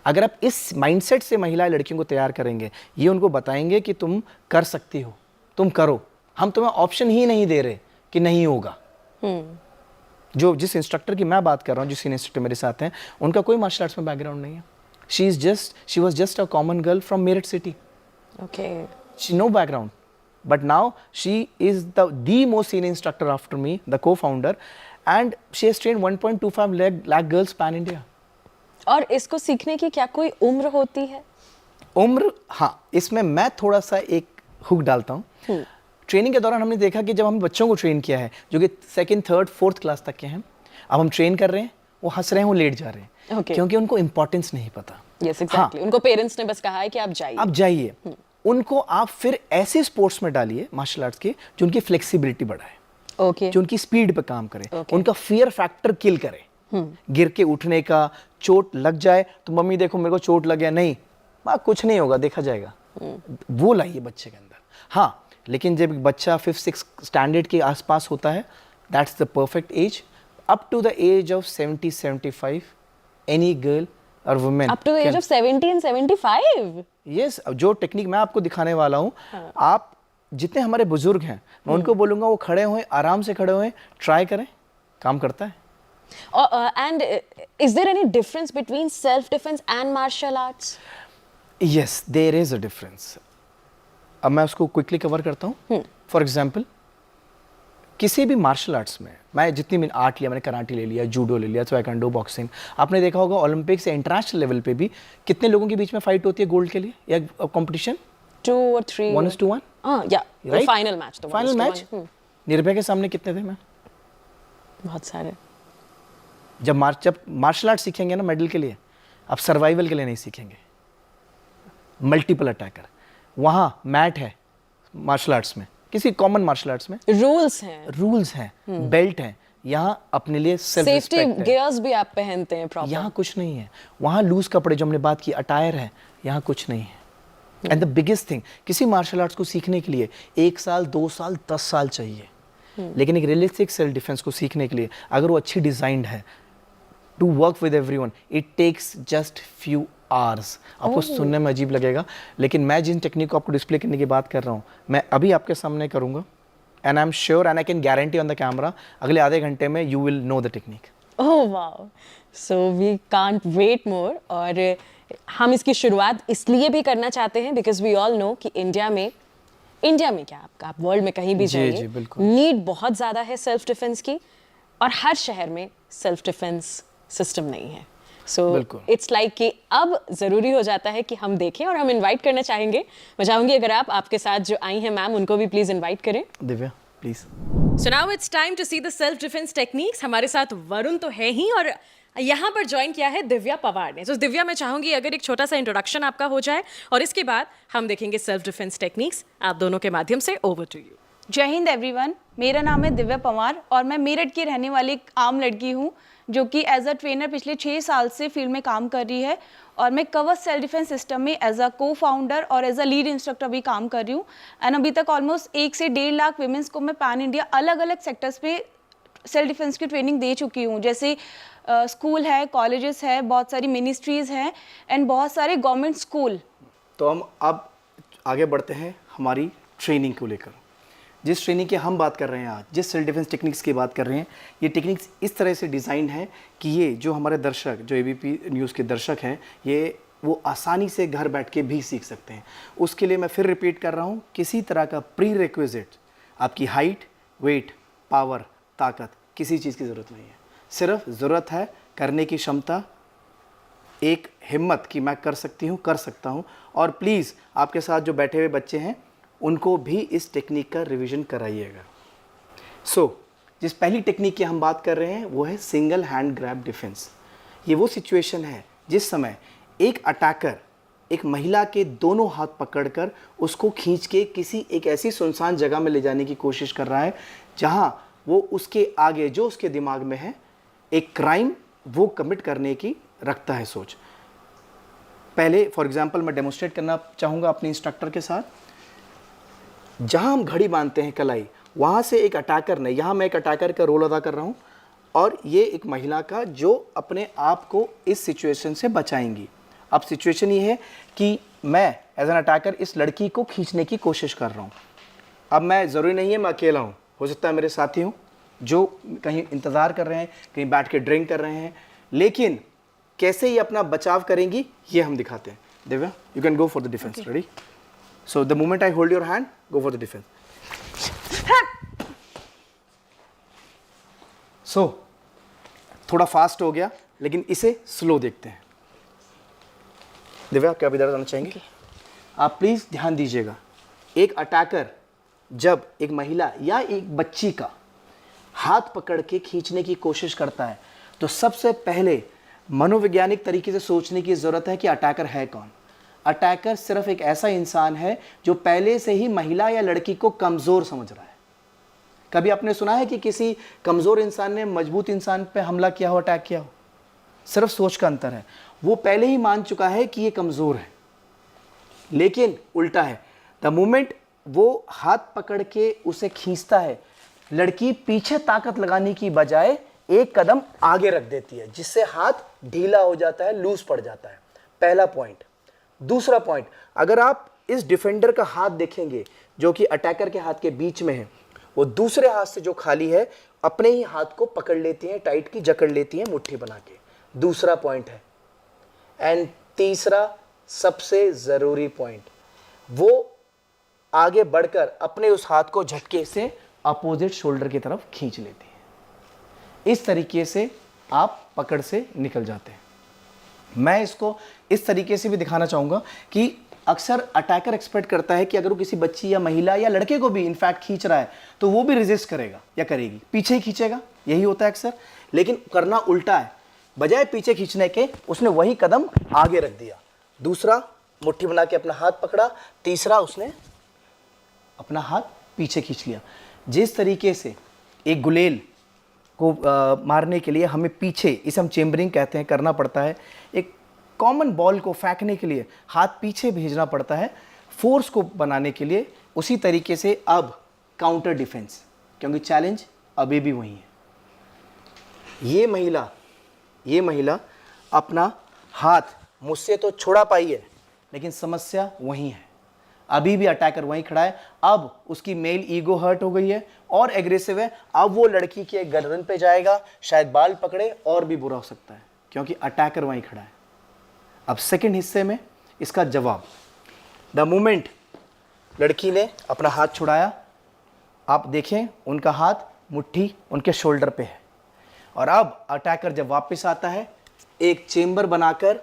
अगर आप इस माइंडसेट से महिला लड़कियों को तैयार करेंगे, ये उनको बताएंगे कि तुम कर सकती हो, तुम करो, हम तुम्हें ऑप्शन ही नहीं दे रहे कि नहीं होगा। जिस इंस्ट्रक्टर की मैं बात कर रहा हूँ, जिस इंस्ट्रक्टर मेरे साथ हैं, उनका कोई मार्शल आर्ट्स में बैकग्राउंड नहीं है। She was just a common girl from Meerut city. Okay. She no background, but now she is the most senior instructor after me, the co-founder, and she has trained 1.25 lakh girls pan India. और इसको सीखने की क्या कोई उम्र होती है? उम्र, हाँ, इसमें मैं थोड़ा सा एक हुक डालता हूँ। ट्रेनिंग के दौरान हमने देखा कि जब हम बच्चों को ट्रेन किया है, जो कि 2nd, 3rd, 4th क्लास तक के हैं, अब हम ट्रेन कर रहे हैं, वो हंस रहे हैं, वो लेट जा रहे हैं, क्योंकि उनको इंपॉर्टेंस नहीं पता। Yes, exactly. उनको पेरेंट्स ने बस कहा है कि आप जाइए। आप जाइए। उनको आप फिर ऐसे स्पोर्ट्स में डालिए मार्शल आर्ट्स के, जो उनकी फ्लेक्सिबिलिटी बढ़ाए, ओके। जो उनकी स्पीड पे काम करे, उनका फियर फैक्टर किल करे। गिर के उठने का, चोट लग जाए तो मम्मी देखो मेरे को चोट लग गया, नहीं माँ कुछ नहीं होगा, देखा जाएगा, वो लाइए बच्चे के अंदर। हाँ, लेकिन जब बच्चा 5th, 6th स्टैंडर्ड के आसपास होता है, that's the perfect age. Up to the age of 70, 75 any girl और women, up to the age of 70 and 75। Yes, जो टेक्निक मैं आपको दिखाने वाला हूँ, आप जितने हमारे बुजुर्ग हैं, मैं उनको बोलूँगा वो खड़े हुए, आराम से खड़े हुए, ट्राई करें, काम करता है। And is there any difference between self defense and martial arts? Yes, there is a difference. अब मैं उसको क्विकली कवर करता हूँ। फॉर एग्जाम्पल, किसी भी मार्शल आर्ट्स में, मैं जितनी भी आर्ट लिया, मैंने कराटे ले लिया, जूडो ले लिया, ताइक्वांडो, बॉक्सिंग, आपने देखा होगा ओलंपिक से इंटरनेशनल लेवल पे भी कितने लोगों के बीच में फाइट होती है गोल्ड के लिए, या कंपटीशन 2 or 3 1:1। या फाइनल मैच, तो फाइनल मैच निर्भय के सामने कितने थे? मैं बहुत सारे। जब मार्शल आर्ट सीखेंगे ना मेडल के लिए, आप सर्वाइवल के लिए नहीं सीखेंगे। मल्टीपल अटैकर, वहाँ मैट है मार्शल आर्ट्स में, किसी कॉमन मार्शल आर्ट्स में रूल्स हैं, बेल्ट है, यहाँ अपने लिए सेल्फ सेफ्टी रिस्पेक्ट है। गियर्स भी आप पहनते हैं प्रॉपर। यहाँ कुछ नहीं है। वहाँ लूज कपड़े, जो हमने बात की, अटायर है, यहाँ कुछ नहीं है। एंड द बिगेस्ट थिंग, किसी मार्शल आर्ट्स को सीखने के लिए 1 साल, 2 साल, 10 साल चाहिए, लेकिन एक रियलिस्टिक सेल्फ डिफेंस को सीखने के लिए, अगर वो अच्छी डिजाइंड है, to work with everyone, it takes just few hours. आपको सुनने में अजीब लगेगा, लेकिन मैं जिन टेक्निक को आपको डिस्प्ले करने की बात कर रहा हूँ, मैं अभी आपके सामने करूँगा, and I am sure and I can guarantee on the camera, अगले आधे घंटे में you will know the technique. Oh wow, so we can't wait more. और हम इसकी शुरुआत इसलिए भी करना चाहते हैं बिकॉज वी ऑल नो कि इंडिया में क्या, आप वर्ल्ड में कहीं भी जाइए, नीड बहुत ज़्यादा है सेल्फ डिफेंस की, और हर शहर में सेल्फ डिफेंस सिस्टम नहीं है। सो इट्स लाइक कि अब ज़रूरी हो जाता है कि हम देखें, और हम इनवाइट करना चाहेंगे, मैं चाहूँगी अगर आप आपके साथ जो आई हैं मैम, उनको भी प्लीज़ इनवाइट करें। Divya please. So now it's time to see the self defence techniques. हमारे साथ वरुण तो है ही, और यहाँ पर ज्वाइन किया है दिव्या पवार ने। तो दिव्या, मैं चाहूँगी अगर एक छोटा सा इंट्रोडक्शन आपका हो जाए, और इसके बाद हम देखेंगे सेल्फ डिफेंस टेक्निक्स आप दोनों के माध्यम से। Over to you. Jai Hind everyone, मेरा नाम है दिव्या पवार और मैं मेरठ की रहने वाली एक आम लड़की हूँ जो कि एज अ ट्रेनर पिछले 6 साल से फील्ड में काम कर रही है, और मैं कवच सेल्फ डिफेंस सिस्टम में एज अ को फाउंडर और एज अ लीड इंस्ट्रक्टर भी काम कर रही हूँ। एंड अभी तक ऑलमोस्ट 1 से 1.5 लाख वीमेंस को मैं पैन इंडिया अलग अलग सेक्टर्स पे सेल्फ डिफेंस की ट्रेनिंग दे चुकी हूँ, जैसे स्कूल है, कॉलेजेस है, बहुत सारी मिनिस्ट्रीज़ हैं एंड बहुत सारे गवर्नमेंट स्कूल। तो हम अब आगे बढ़ते हैं हमारी ट्रेनिंग को लेकर। जिस ट्रेनिंग की हम बात कर रहे हैं आज, जिस सेल्फ डिफेंस टेक्निक्स की बात कर रहे हैं, ये टेक्निक्स इस तरह से डिज़ाइन है कि ये जो हमारे दर्शक, जो ABP न्यूज़ के दर्शक हैं, ये वो आसानी से घर बैठ के भी सीख सकते हैं। उसके लिए मैं फिर रिपीट कर रहा हूँ, किसी तरह का प्री रिक्विजिट, आपकी हाइट, वेट, पावर, ताकत, किसी चीज़ की ज़रूरत नहीं है। सिर्फ ज़रूरत है करने की क्षमता, एक हिम्मत कि मैं कर सकती हूँ, कर सकता हूँ। और प्लीज़ आपके साथ जो बैठे हुए बच्चे हैं उनको भी इस टेक्निक का रिवीजन कराइएगा। जिस पहली टेक्निक की हम बात कर रहे हैं वो है सिंगल हैंड ग्रैब डिफेंस। ये वो सिचुएशन है जिस समय एक अटैकर एक महिला के दोनों हाथ पकड़कर उसको खींच के किसी एक ऐसी सुनसान जगह में ले जाने की कोशिश कर रहा है जहां वो उसके आगे जो उसके दिमाग में है एक क्राइम वो कमिट करने की रखता है सोच। पहले फॉर एग्जांपल मैं डेमोन्स्ट्रेट करना चाहूँगा अपने इंस्ट्रक्टर के साथ। जहां हम घड़ी बांधते हैं कलाई, वहाँ से एक अटैकर ने, यहाँ मैं एक अटैकर का रोल अदा कर रहा हूँ और ये एक महिला का जो अपने आप को इस सिचुएशन से बचाएंगी। अब सिचुएशन ये है कि मैं एज एन अटैकर इस लड़की को खींचने की कोशिश कर रहा हूँ। अब मैं ज़रूरी नहीं है मैं अकेला हूँ, हो सकता है मेरे साथी हूँ जो कहीं इंतज़ार कर रहे हैं, कहीं बैठ के ड्रिंक कर रहे हैं, लेकिन कैसे ये अपना बचाव करेंगी ये हम दिखाते हैं। Divya, you can go for the defence. Ready? So the moment I hold your hand, go for the defence. थोड़ा फास्ट हो गया लेकिन इसे स्लो देखते हैं। दिव्या, क्या इधर आना चाहेंगे? आप प्लीज़ ध्यान दीजिएगा, एक अटैकर जब एक महिला या एक बच्ची का हाथ पकड़ के खींचने की कोशिश करता है तो सबसे पहले मनोवैज्ञानिक तरीके से सोचने की ज़रूरत है कि अटैकर है कौन। अटैकर सिर्फ एक ऐसा इंसान है जो पहले से ही महिला या लड़की को कमज़ोर समझ रहा है। कभी आपने सुना है कि किसी कमज़ोर इंसान ने मजबूत इंसान पे हमला किया हो, अटैक किया हो? सिर्फ सोच का अंतर है। वो पहले ही मान चुका है कि ये कमज़ोर है। लेकिन उल्टा है, द मोमेंट वो हाथ पकड़ के उसे खींचता है, लड़की पीछे ताकत लगाने की बजाय एक कदम आगे रख देती है जिससे हाथ ढीला हो जाता है, लूज पड़ जाता है। पहला पॉइंट। दूसरा पॉइंट, अगर आप इस डिफेंडर का हाथ देखेंगे जो कि अटैकर के हाथ के बीच में है, वो दूसरे हाथ से जो खाली है अपने ही हाथ को पकड़ लेती हैं, टाइट की जकड़ लेती हैं मुट्ठी बना के। दूसरा पॉइंट है। एंड तीसरा सबसे ज़रूरी पॉइंट, वो आगे बढ़कर अपने उस हाथ को झटके से अपोजिट शोल्डर की तरफ खींच लेती है। इस तरीके से आप पकड़ से निकल जाते हैं। मैं इसको इस तरीके से भी दिखाना चाहूँगा कि अक्सर अटैकर एक्सपेक्ट करता है कि अगर वो किसी बच्ची या महिला या लड़के को भी इनफैक्ट खींच रहा है तो वो भी रेजिस्ट करेगा या करेगी, पीछे ही खींचेगा, यही होता है अक्सर। लेकिन करना उल्टा है, बजाय पीछे खींचने के उसने वही कदम आगे रख दिया। दूसरा मुट्ठी बना के अपना हाथ पकड़ा, तीसरा उसने अपना हाथ पीछे खींच लिया। जिस तरीके से एक गुलेल को मारने के लिए हमें पीछे, इसे हम चेम्बरिंग कहते हैं, करना पड़ता है। एक कॉमन बॉल को फेंकने के लिए हाथ पीछे भेजना पड़ता है फोर्स को बनाने के लिए, उसी तरीके से अब काउंटर डिफेंस, क्योंकि चैलेंज अभी भी वही है। ये महिला अपना हाथ मुझसे तो छुड़ा पाई है लेकिन समस्या वही है, अभी भी अटैकर वहीं खड़ा है। अब उसकी मेल ईगो हर्ट हो गई है और एग्रेसिव है। अब वो लड़की के गर्दन पे जाएगा, शायद बाल पकड़े, और भी बुरा हो सकता है क्योंकि अटैकर वहीं खड़ा है। अब सेकंड हिस्से में इसका जवाब, द मोमेंट लड़की ने अपना हाथ छुड़ाया, आप देखें उनका हाथ मुट्ठी उनके शोल्डर पे है, और अब अटैकर जब वापस आता है एक चेम्बर बनाकर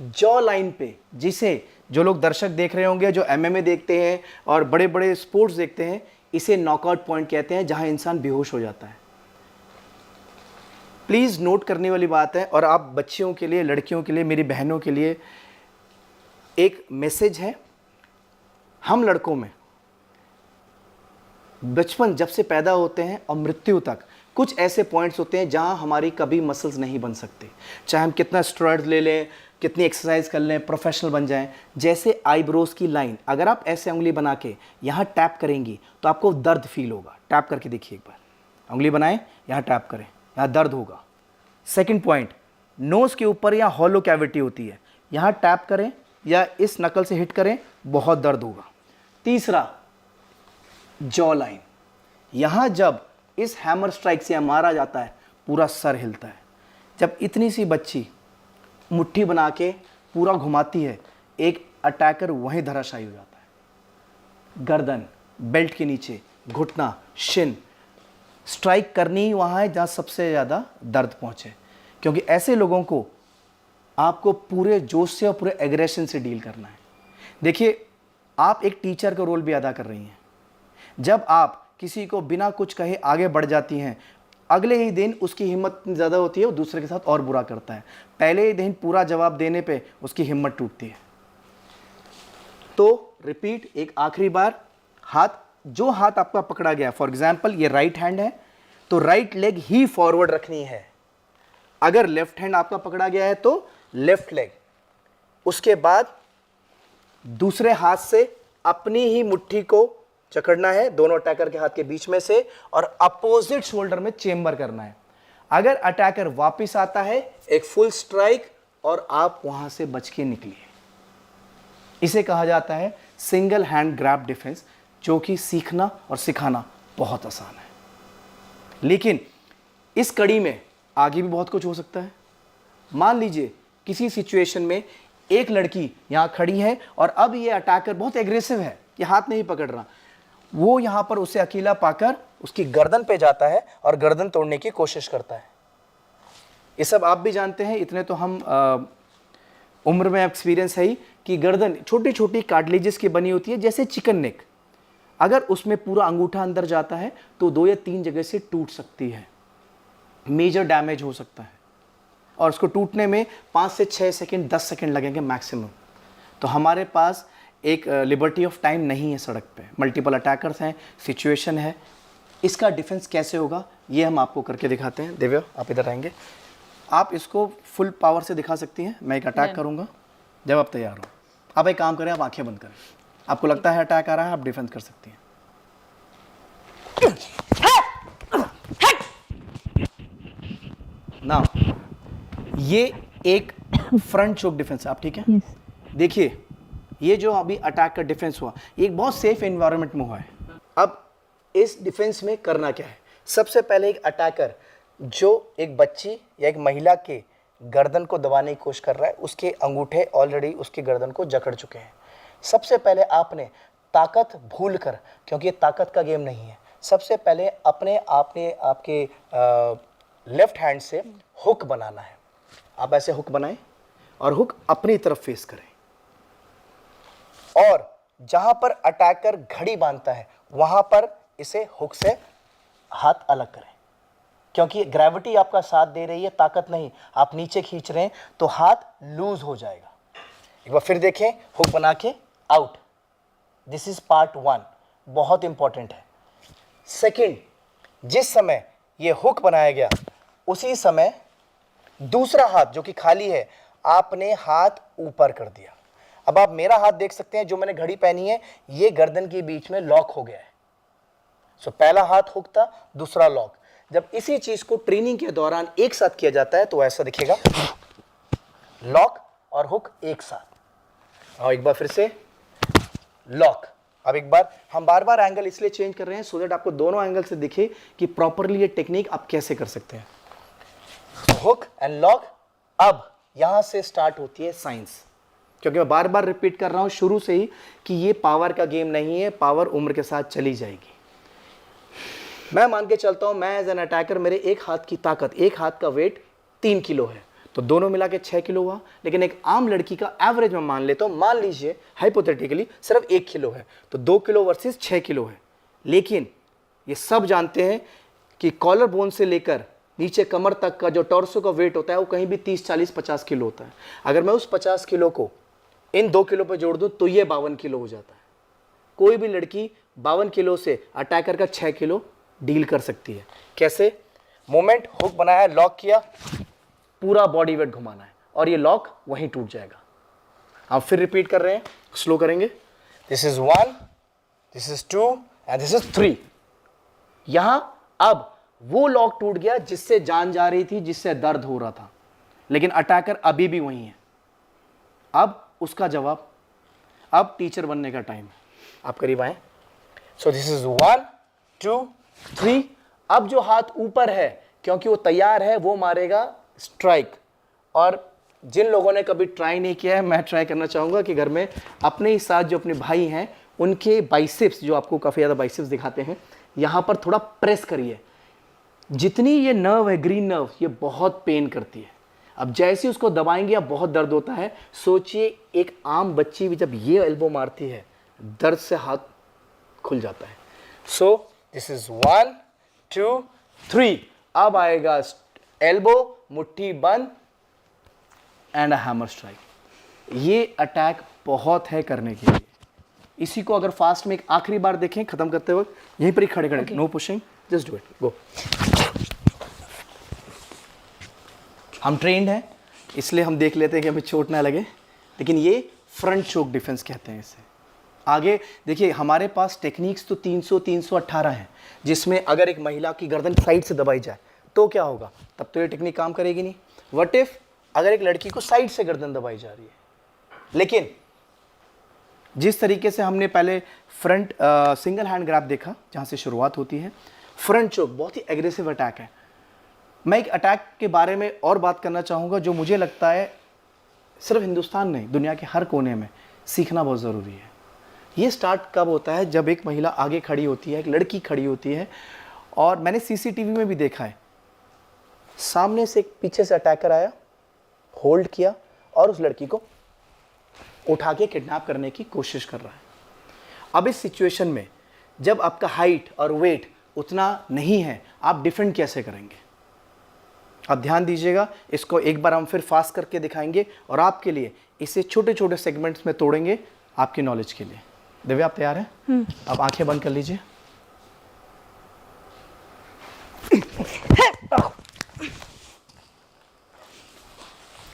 जॉ लाइन पे, जिसे जो लोग दर्शक देख रहे होंगे जो MMA देखते हैं और बड़े बड़े स्पोर्ट्स देखते हैं, इसे नॉकआउट पॉइंट कहते हैं, जहां इंसान बेहोश हो जाता है। प्लीज़ नोट करने वाली बात है, और आप बच्चियों के लिए, लड़कियों के लिए, मेरी बहनों के लिए एक मैसेज है। हम लड़कों में बचपन जब से पैदा होते हैं और मृत्यु तक कुछ ऐसे पॉइंट्स होते हैं जहां हमारी कभी मसल्स नहीं बन सकते, चाहे हम कितना स्टेरॉइड्स ले लें, कितनी एक्सरसाइज कर लें, प्रोफेशनल बन जाएं। जैसे आईब्रोज की लाइन, अगर आप ऐसे उंगली बना के यहाँ टैप करेंगी तो आपको दर्द फील होगा। टैप करके देखिए, एक बार उंगली बनाएं, यहाँ टैप करें, यहाँ दर्द होगा। सेकंड पॉइंट, नोज के ऊपर यहाँ हॉलो कैविटी होती है, यहाँ टैप करें या इस नकल से हिट करें, बहुत दर्द होगा। तीसरा, जॉ लाइन, यहाँ जब इस हैमर स्ट्राइक से मारा जाता है पूरा सर हिलता है। जब इतनी सी बच्ची मुट्ठी बना के पूरा घुमाती है, एक अटैकर वहीं धराशायी हो जाता है। गर्दन, बेल्ट के नीचे, घुटना, शिन, स्ट्राइक करनी ही वहाँ है जहाँ सबसे ज़्यादा दर्द पहुँचे, क्योंकि ऐसे लोगों को आपको पूरे जोश से और पूरे एग्रेशन से डील करना है। देखिए, आप एक टीचर का रोल भी अदा कर रही हैं। जब आप किसी को बिना कुछ कहे आगे बढ़ जाती हैं, अगले ही दिन उसकी हिम्मत ज़्यादा होती है, वो दूसरे के साथ और बुरा करता है। पहले ही दिन पूरा जवाब देने पे उसकी हिम्मत टूटती है। तो रिपीट, एक आखिरी बार, जो हाथ आपका पकड़ा गया, फॉर एग्जाम्पल ये राइट हैंड है, तो राइट लेग ही फॉरवर्ड रखनी है। अगर लेफ्ट हैंड आपका पकड़ा गया है तो लेफ्ट लेग, उसके बाद दूसरे हाथ से अपनी ही मुट्ठी को जकड़ना है दोनों अटैकर के हाथ के बीच में से, और अपोजिट शोल्डर में चेंबर करना है। अगर अटैकर वापस आता है, एक फुल स्ट्राइक, और आप वहां से बच के निकलिए। इसे कहा जाता है सिंगल हैंड ग्रैब डिफेंस, जो कि सीखना और सिखाना बहुत आसान है। लेकिन इस कड़ी में आगे भी बहुत कुछ हो सकता है। मान लीजिए किसी सिचुएशन में एक लड़की यहाँ खड़ी है और अब ये अटैकर बहुत एग्रेसिव है, ये हाथ नहीं पकड़ रहा, वो यहाँ पर उसे अकेला पाकर उसकी गर्दन पे जाता है और गर्दन तोड़ने की कोशिश करता है। ये सब आप भी जानते हैं, इतने तो हम उम्र में एक्सपीरियंस है ही, कि गर्दन छोटी छोटी कार्टिलेजेस की बनी होती है, जैसे चिकन नेक। अगर उसमें पूरा अंगूठा अंदर जाता है तो 2 या 3 जगह से टूट सकती है, मेजर डैमेज हो सकता है, और उसको टूटने में 5 से 6 सेकंड 10 सेकंड लगेंगे मैक्सिमम। तो हमारे पास एक लिबर्टी ऑफ टाइम नहीं है सड़क पे, मल्टीपल अटैकर्स हैं, सिचुएशन है। इसका डिफेंस कैसे होगा ये हम आपको करके दिखाते हैं। दिव्या, आप इधर आएंगे, आप इसको फुल पावर से दिखा सकती हैं। मैं एक अटैक करूंगा, जब आप तैयार हो आप एक काम करें, आप आंखें बंद करें। आपको लगता है अटैक आ रहा है, आप डिफेंस कर सकती हैं। ना, ये एक फ्रंट चोक डिफेंस है, आप ठीक है? देखिए, ये जो अभी अटैक का डिफेंस हुआ, ये एक बहुत सेफ एनवायरनमेंट में हुआ है। अब इस डिफेंस में करना क्या है? सबसे पहले एक अटैकर जो एक बच्ची या एक महिला के गर्दन को दबाने की कोशिश कर रहा है, उसके अंगूठे ऑलरेडी उसकी गर्दन को जकड़ चुके हैं। सबसे पहले आपने ताकत भूल कर, क्योंकि ये ताकत का गेम नहीं है, सबसे पहले आपके लेफ्ट हैंड से हुक बनाना है। आप ऐसे हुक बनाएं और हुक अपनी तरफ फेस करें, और जहां पर अटैकर घड़ी बांधता है वहां पर इसे हुक से हाथ अलग करें, क्योंकि ग्रेविटी आपका साथ दे रही है, ताकत नहीं। आप नीचे खींच रहे हैं तो हाथ लूज हो जाएगा। एक बार फिर देखें, हुक बना के आउट। दिस इज पार्ट 1, बहुत इंपॉर्टेंट है। सेकंड, जिस समय ये हुक बनाया गया उसी समय दूसरा हाथ जो कि खाली है, आपने हाथ ऊपर कर दिया। अब आप मेरा हाथ देख सकते हैं, जो मैंने घड़ी पहनी है, ये गर्दन के बीच में लॉक हो गया है। सो पहला हाथ हुक था, दूसरा लॉक। जब इसी चीज को ट्रेनिंग के दौरान एक साथ किया जाता है तो ऐसा दिखेगा, लॉक और हुक एक साथ। और एक बार फिर से लॉक। अब एक बार हम बार एंगल इसलिए चेंज कर रहे हैं सो दैट आपको दोनों एंगल से दिखे कि प्रॉपरली ये टेक्निक आप कैसे कर सकते हैं। Hook and lock. अब यहां से स्टार्ट होती है साइंस, क्योंकि मैं बार रिपीट कर रहा हूं शुरू से ही कि ये पावर का गेम नहीं है, पावर उम्र के साथ चली जाएगी। मैं मान के चलता हूं, मैं एज एन अटैकर, मेरे एक हाथ की ताकत, एक हाथ का वेट 3 किलो है, तो दोनों मिला के 6 किलो हुआ। लेकिन एक आम लड़की का एवरेज में मान लेता हूं, मान लीजिए हाइपोथेटिकली सिर्फ 1 किलो है, तो 2 किलो वर्सेस 6 किलो है। लेकिन ये सब जानते हैं कि कॉलर बोन से लेकर नीचे कमर तक का जो टॉर्सो का वेट होता है वो कहीं भी 30, 40, 50 किलो होता है। अगर मैं उस 50 किलो को इन 2 किलो पर जोड़ दूं तो ये 52 किलो हो जाता है। कोई भी लड़की 52 किलो से अटैकर का 6 किलो डील कर सकती है। कैसे? मोमेंट, हुक बनाया, लॉक किया, पूरा बॉडी वेट घुमाना है और ये लॉक वहीं टूट जाएगा। आप फिर रिपीट कर रहे हैं, स्लो करेंगे। This is 1, this is 2 and this is 3। यहां अब वो लॉक टूट गया जिससे जान जा रही थी, जिससे दर्द हो रहा था, लेकिन अटैकर अभी भी वहीं है। अब उसका जवाब, अब टीचर बनने का टाइम है। आप करीब आए। So this is 1, 2, 3। अब जो हाथ ऊपर है, क्योंकि वो तैयार है, वो मारेगा स्ट्राइक, और जिन लोगों ने कभी ट्राई नहीं किया है, मैं ट्राई करना चाहूँगा कि घर में अपने ही साथ जो अपने भाई हैं उनके बाइसेप्स, जो आपको काफ़ी ज़्यादा बाइसेप्स दिखाते हैं, यहाँ पर थोड़ा प्रेस करिए। जितनी ये नर्व है, ग्रीन नर्व, ये बहुत पेन करती है। अब जैसे उसको दबाएंगे अब बहुत दर्द होता है। सोचिए एक आम बच्ची भी जब ये एल्बो मारती है, दर्द से हाथ खुल जाता है। So this is 1 2 3। अब आएगा एल्बो, मुट्ठी बंद एंड अ हैमर स्ट्राइक। ये अटैक बहुत है करने के लिए। इसी को अगर फास्ट में एक आखिरी बार देखें खत्म करते वक्त, यहीं पर ही खड़े खड़े, no pushing, just do it, go. हम ट्रेंड हैं इसलिए हम देख लेते हैं कि हमें चोट ना लगे, लेकिन ये फ्रंट चोक डिफेंस कहते हैं इसे। आगे देखिए, हमारे पास टेक्निक्स तो 300 318 हैं, जिसमें अगर एक महिला की गर्दन साइड से दबाई जाए तो क्या होगा, तब तो ये टेक्निक काम करेगी नहीं। व्हाट इफ अगर एक लड़की को साइड से गर्दन दबाई जा रही है, लेकिन जिस तरीके से हमने पहले फ्रंट सिंगल हैंड ग्रैब देखा, जहाँ से शुरुआत होती है, फ्रंट चोक बहुत ही एग्रेसिव अटैक है। मैं एक अटैक के बारे में और बात करना चाहूँगा जो मुझे लगता है सिर्फ हिंदुस्तान नहीं, दुनिया के हर कोने में सीखना बहुत ज़रूरी है। ये स्टार्ट कब होता है, जब एक महिला आगे खड़ी होती है, एक लड़की खड़ी होती है, और मैंने सीसीटीवी में भी देखा है, सामने से एक पीछे से अटैकर आया, होल्ड किया और उस लड़की को उठा के किडनैप करने की कोशिश कर रहा है। अब इस सिचुएशन में जब आपका हाइट और वेट उतना नहीं है, आप डिफेंड कैसे करेंगे? आप ध्यान दीजिएगा, इसको एक बार हम फिर फास्ट करके दिखाएंगे और आपके लिए इसे छोटे छोटे सेगमेंट्स में तोड़ेंगे आपकी नॉलेज के लिए। दिव्या, आप तैयार हैं? आप आंखें बंद कर लीजिए।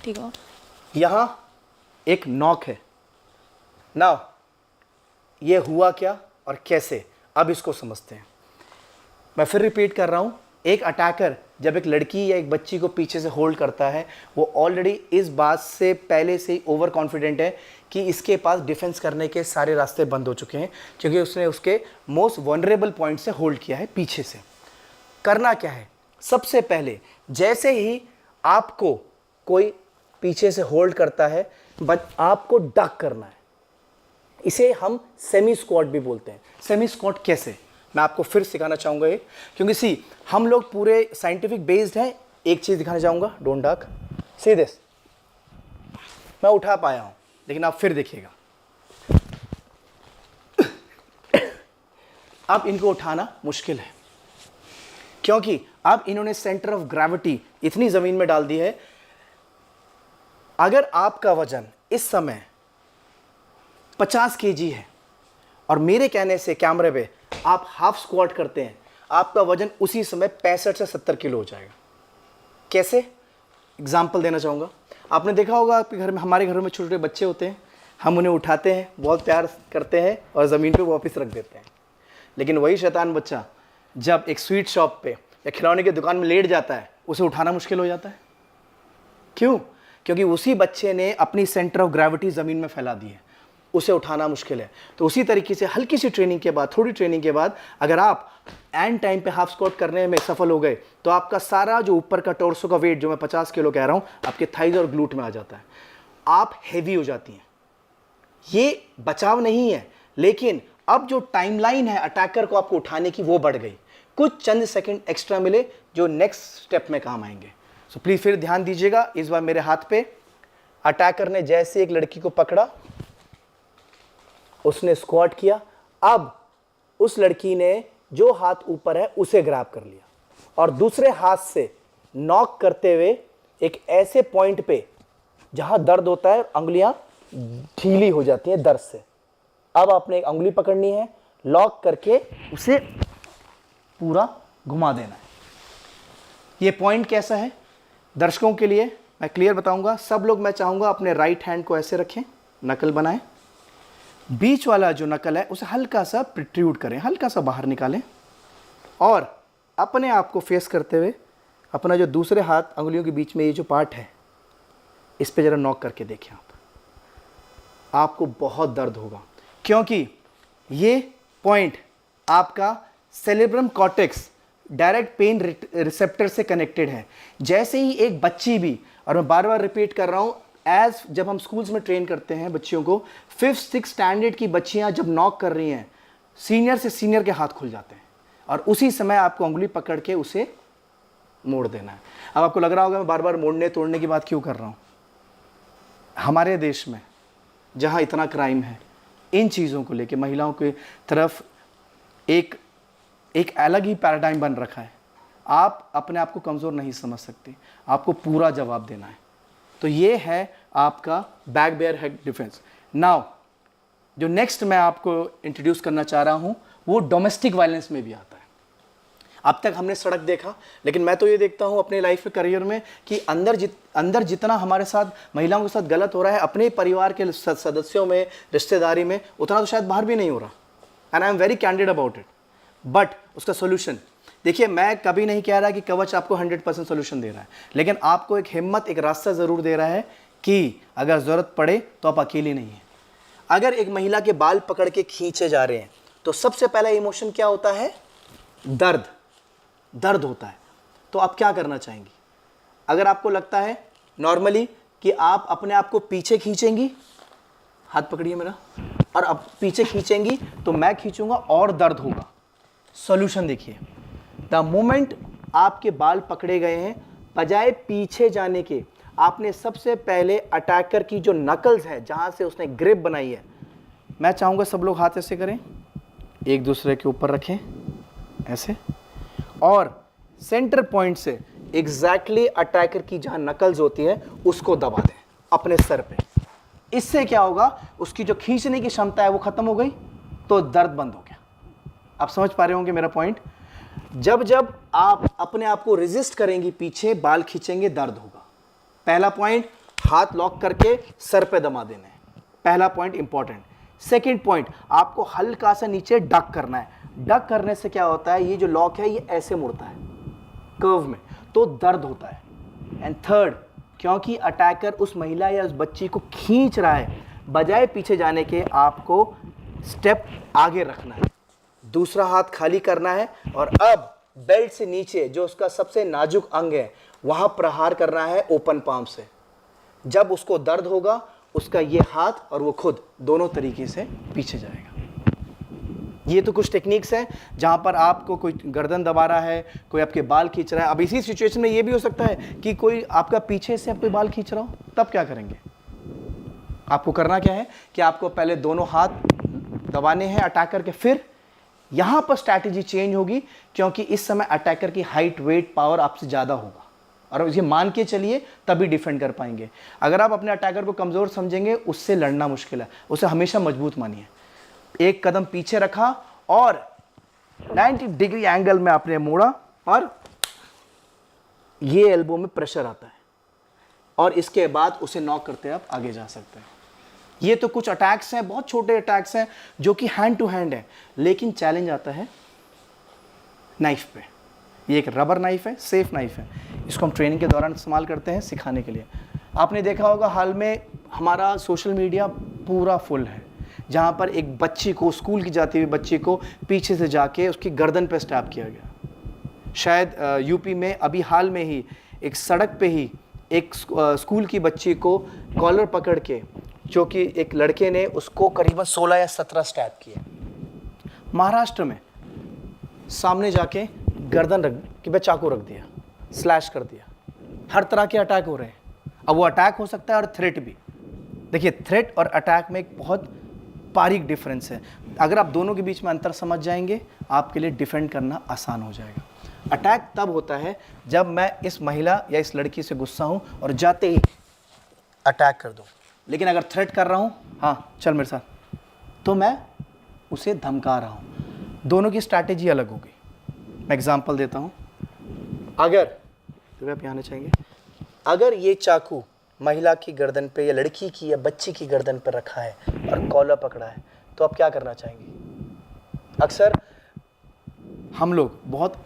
ठीक है। यहां एक नॉक है। नाउ ये हुआ क्या और कैसे, अब इसको समझते हैं। मैं फिर रिपीट कर रहा हूं, एक अटैकर जब एक लड़की या एक बच्ची को पीछे से होल्ड करता है, वो ऑलरेडी इस बात से पहले से ही ओवर कॉन्फिडेंट है कि इसके पास डिफेंस करने के सारे रास्ते बंद हो चुके हैं, क्योंकि उसने उसके मोस्ट वनरेबल पॉइंट से होल्ड किया है पीछे से। करना क्या है, सबसे पहले जैसे ही आपको कोई पीछे से होल्ड करता है, बट आपको डक करना है। इसे हम सेमी स्क्वाट भी बोलते हैं। सेमी स्क्वाट कैसे, मैं आपको फिर सिखाना चाहूँगा ये, क्योंकि हम लोग पूरे साइंटिफिक बेस्ड हैं। एक चीज़ दिखाना चाहूँगा, डोंट डक, सी दिस। मैं उठा पाया हूँ, लेकिन आप फिर देखिएगा। अब इनको उठाना मुश्किल है, क्योंकि अब इन्होंने सेंटर ऑफ ग्रेविटी इतनी ज़मीन में डाल दी है। अगर आपका वजन इस समय 50 केजी है और मेरे कहने से कैमरे पे आप हाफ स्क्वाट करते हैं, आपका वजन उसी समय 65 से 70 किलो हो जाएगा। कैसे, एग्जाम्पल देना चाहूँगा। आपने देखा होगा आपके घर में, हमारे घरों में छोटे छोटे बच्चे होते हैं, हम उन्हें उठाते हैं, बहुत प्यार करते हैं और ज़मीन पे वापस रख देते हैं। लेकिन वही शैतान बच्चा जब एक स्वीट शॉप पे या खिलौने की दुकान में लेट जाता है, उसे उठाना मुश्किल हो जाता है। क्यों? क्योंकि उसी बच्चे ने अपनी सेंटर ऑफ ग्रेविटी ज़मीन में फैला दी है, उसे उठाना मुश्किल है। तो उसी तरीके से हल्की सी ट्रेनिंग के बाद, थोड़ी ट्रेनिंग के बाद, अगर आप एंड टाइम पे हाफ स्क्वाट करने में सफल हो गए, तो आपका सारा जो ऊपर का टोर्सो का वेट, जो मैं 50 किलो कह रहा हूँ, आपके थाइज और ग्लूट में आ जाता है। आप हैवी हो जाती हैं। ये बचाव नहीं है, लेकिन अब जो टाइमलाइन है अटैकर को आपको उठाने की, वो बढ़ गई। कुछ चंद सेकंड एक्स्ट्रा मिले जो नेक्स्ट स्टेप में काम आएंगे। सो प्लीज़ फिर ध्यान दीजिएगा। इस बार मेरे हाथ पे अटैकर ने जैसे एक लड़की को पकड़ा, उसने स्क्वाट किया। अब उस लड़की ने जो हाथ ऊपर है उसे ग्रैब कर लिया और दूसरे हाथ से नॉक करते हुए एक ऐसे पॉइंट पे जहां दर्द होता है, अंगुलियां ढीली हो जाती हैं दर्द से। अब आपने एक अंगुली पकड़नी है, लॉक करके उसे पूरा घुमा देना है। ये पॉइंट कैसा है दर्शकों के लिए मैं क्लियर बताऊंगा। सब लोग, मैं चाहूंगा अपने राइट हैंड को ऐसे रखें, नकल बनाएं, बीच वाला जो नकल है उसे हल्का सा प्रिट्रूड करें, हल्का सा बाहर निकालें और अपने आप को फेस करते हुए अपना जो दूसरे हाथ अंगुलियों के बीच में ये जो पार्ट है, इस पे जरा नॉक करके देखें। आपको बहुत दर्द होगा, क्योंकि ये पॉइंट आपका cerebrum cortex direct pain receptor से कनेक्टेड है। जैसे ही एक बच्ची भी, और मैं बार बार रिपीट कर रहा हूँ, एज जब हम स्कूल्स में ट्रेन करते हैं बच्चियों को, 5th-6th स्टैंडर्ड की बच्चियां जब नॉक कर रही हैं, सीनियर से सीनियर के हाथ खुल जाते हैं और उसी समय आपको उंगली पकड़ के उसे मोड़ देना है। अब आपको लग रहा होगा मैं बार बार मोड़ने तोड़ने की बात क्यों कर रहा हूँ। हमारे देश में जहाँ इतना क्राइम है, इन चीज़ों को लेके महिलाओं की तरफ एक अलग ही पैराडाइम बन रखा है। आप अपने आप को कमज़ोर नहीं समझ सकते, आपको पूरा जवाब देना है। तो ये है आपका back bare head defence. Now जो नेक्स्ट मैं आपको इंट्रोड्यूस करना चाह रहा हूँ वो डोमेस्टिक वायलेंस में भी आता है। अब तक हमने सड़क देखा, लेकिन मैं तो ये देखता हूँ अपने लाइफ में, करियर में, कि अंदर जितना हमारे साथ महिलाओं के साथ गलत हो रहा है अपने परिवार के सदस्यों में, रिश्तेदारी में, उतना तो शायद बाहर भी नहीं हो रहा। And I am very candid about it. But उसका सोल्यूशन देखिए, मैं कभी नहीं कह रहा कि कवच आपको 100% सोल्यूशन दे रहा है, लेकिन आपको एक हिम्मत, एक रास्ता ज़रूर दे रहा है कि अगर ज़रूरत पड़े तो आप अकेली नहीं हैं। अगर एक महिला के बाल पकड़ के खींचे जा रहे हैं तो सबसे पहला इमोशन क्या होता है? दर्द होता है। तो आप क्या करना चाहेंगी? अगर आपको लगता है नॉर्मली कि आप अपने आप को पीछे खींचेंगी, हाथ पकड़िए मेरा, और अब पीछे खींचेंगी तो मैं खींचूंगा और दर्द होगा। सॉल्यूशन देखिए, द मोमेंट आपके बाल पकड़े गए हैं, बजाय पीछे जाने के, आपने सबसे पहले अटैकर की जो नकल्स है, जहां से उसने ग्रिप बनाई है, मैं चाहूंगा सब लोग हाथ ऐसे करें, एक दूसरे के ऊपर रखें ऐसे, और सेंटर पॉइंट से एग्जैक्टली अटैकर की जहां नकल्स होती है उसको दबा दें अपने सर पे। इससे क्या होगा? उसकी जो खींचने की क्षमता है वो खत्म हो गई, तो दर्द बंद हो गया। आप समझ पा रहे होंगे मेरा पॉइंट? जब जब आप अपने आप को रेजिस्ट करेंगी, पीछे बाल खींचेंगे, दर्द होगा। पहला पॉइंट, हाथ लॉक करके सर पे दबा देना है, पहला पॉइंट इंपॉर्टेंट। सेकेंड पॉइंट, आपको हल्का सा नीचे डक करना है। डक करने से क्या होता है? ये जो लॉक है ये ऐसे मुड़ता है कर्व में, तो दर्द होता है। एंड थर्ड, क्योंकि अटैकर उस महिला या उस बच्ची को खींच रहा है, बजाय पीछे जाने के आपको स्टेप आगे रखना है, दूसरा हाथ खाली करना है, और अब बेल्ट से नीचे जो उसका सबसे नाजुक अंग है वहां प्रहार करना है ओपन पाम से। जब उसको दर्द होगा, उसका ये हाथ और वो खुद दोनों तरीके से पीछे जाएगा। ये तो कुछ टेक्निक्स हैं जहां पर आपको कोई गर्दन दबा रहा है, कोई आपके बाल खींच रहा है। अब इसी सिचुएशन में ये भी हो सकता है कि कोई आपका पीछे से आपके बाल खींच रहा हो, तब क्या करेंगे? आपको करना क्या है कि आपको पहले दोनों हाथ दबाने हैं अटैकर के, फिर यहां पर स्ट्रैटेजी चेंज होगी, क्योंकि इस समय अटैकर की हाइट, वेट, पावर आपसे ज़्यादा होगा, और ये मान के चलिए तभी डिफेंड कर पाएंगे। अगर आप अपने अटैकर को कमज़ोर समझेंगे, उससे लड़ना मुश्किल है। उसे हमेशा मजबूत मानिए। एक कदम पीछे रखा और 90 डिग्री एंगल में आपने मोड़ा, और ये एल्बो में प्रेशर आता है, और इसके बाद उसे नॉक करते आप आगे जा सकते हैं। ये तो कुछ अटैक्स हैं, बहुत छोटे अटैक्स हैं जो कि हैंड टू हैंड है, लेकिन चैलेंज आता है नाइफ पे। ये एक रबर नाइफ है, सेफ नाइफ है। इसको हम ट्रेनिंग के दौरान इस्तेमाल करते हैं सिखाने के लिए। आपने देखा होगा हाल में हमारा सोशल मीडिया पूरा फुल है, जहाँ पर एक बच्ची को, स्कूल की जाती हुई बच्ची को पीछे से जाके उसकी गर्दन पे स्टैप किया गया। शायद यूपी में अभी हाल में ही एक सड़क पे ही एक स्कूल की बच्ची को कॉलर पकड़ के, जो कि एक लड़के ने उसको करीबन 16 या 17 स्टैप किए। महाराष्ट्र में सामने जाके गर्दन रख के चाकू रख दिया, स्लैश कर दिया। हर तरह के अटैक हो रहे हैं। अब वो अटैक हो सकता है और थ्रेट भी। देखिए, थ्रेट और अटैक में एक बहुत बारीक डिफरेंस है। अगर आप दोनों के बीच में अंतर समझ जाएंगे, आपके लिए डिफेंड करना आसान हो जाएगा। अटैक तब होता है जब मैं इस महिला या इस लड़की से गुस्सा हूं और जाते ही अटैक कर दूं। लेकिन अगर थ्रेट कर रहा हूं, हाँ चल मेरे साथ, तो मैं उसे धमका रहा हूं। दोनों की स्ट्रैटेजी अलग होगी। मैं एग्जांपल देता हूं। अगर तो आप यहाँ आना चाहेंगे, अगर ये चाकू महिला की गर्दन पे या लड़की की या बच्ची की गर्दन पर रखा है और कॉलर पकड़ा है, तो आप क्या करना चाहेंगे? अक्सर हम लोग बहुत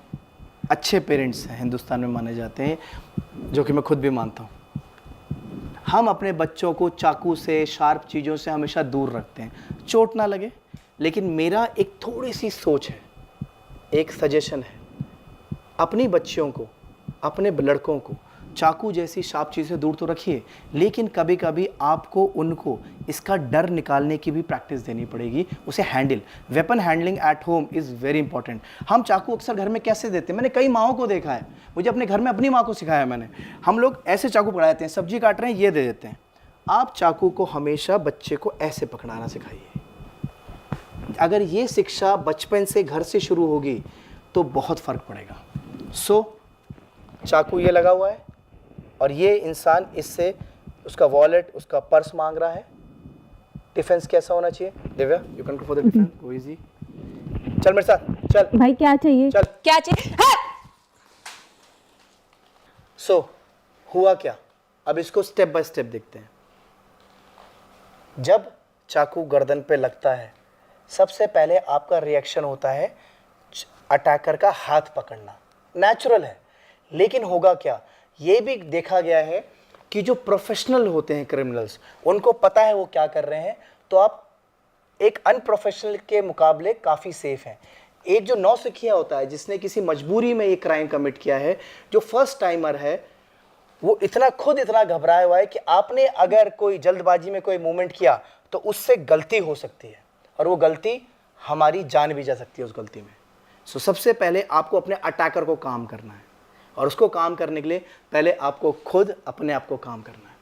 अच्छे पेरेंट्स हैं, हिंदुस्तान में माने जाते हैं, जो कि मैं खुद भी मानता हूँ। हम अपने बच्चों को चाकू से, शार्प चीज़ों से हमेशा दूर रखते हैं, चोट ना लगे। लेकिन मेरा एक थोड़ी सी सोच है, एक सजेशन है अपनी बच्चियों को, अपने लड़कों को चाकू जैसी शार्प चीज़ से दूर तो रखिए, लेकिन कभी कभी आपको उनको इसका डर निकालने की भी प्रैक्टिस देनी पड़ेगी, उसे handle. Weapon handling at home is very important. हम चाकू अक्सर घर में कैसे देते हैं, मैंने कई माओं को देखा है, मुझे अपने घर में अपनी माँ को सिखाया है मैंने। हम लोग ऐसे चाकू पकड़ा देते हैं, सब्जी काट रहे हैं ये दे देते हैं। आप चाकू को हमेशा बच्चे को ऐसे पकड़ाना सिखाइए। अगर ये शिक्षा बचपन से घर से शुरू होगी तो बहुत फ़र्क पड़ेगा। चाकू ये लगा हुआ है और ये इंसान इससे उसका वॉलेट, उसका पर्स मांग रहा है। डिफेंस कैसा होना चाहिए? Divya, you can go for the defence, go easy. चल मेरे साथ, चल भाई क्या चाहिए? चल। क्या चाहिए? हाँ! हुआ क्या, अब इसको स्टेप बाय स्टेप देखते हैं। जब चाकू गर्दन पे लगता है, सबसे पहले आपका रिएक्शन होता है अटैकर का हाथ पकड़ना, नेचुरल है। लेकिन होगा क्या, ये भी देखा गया है कि जो प्रोफेशनल होते हैं क्रिमिनल्स, उनको पता है वो क्या कर रहे हैं, तो आप एक अनप्रोफेशनल के मुकाबले काफ़ी सेफ हैं। एक जो नौसिखिया होता है जिसने किसी मजबूरी में ये क्राइम कमिट किया है, जो फर्स्ट टाइमर है, वो इतना घबराया हुआ है कि आपने अगर कोई जल्दबाजी में कोई मूवमेंट किया तो उससे गलती हो सकती है और वो गलती हमारी जान भी जा सकती है उस गलती में। सबसे पहले आपको अपने अटैकर को काम करना है और उसको काम करने के लिए पहले आपको खुद अपने आप को काम करना है।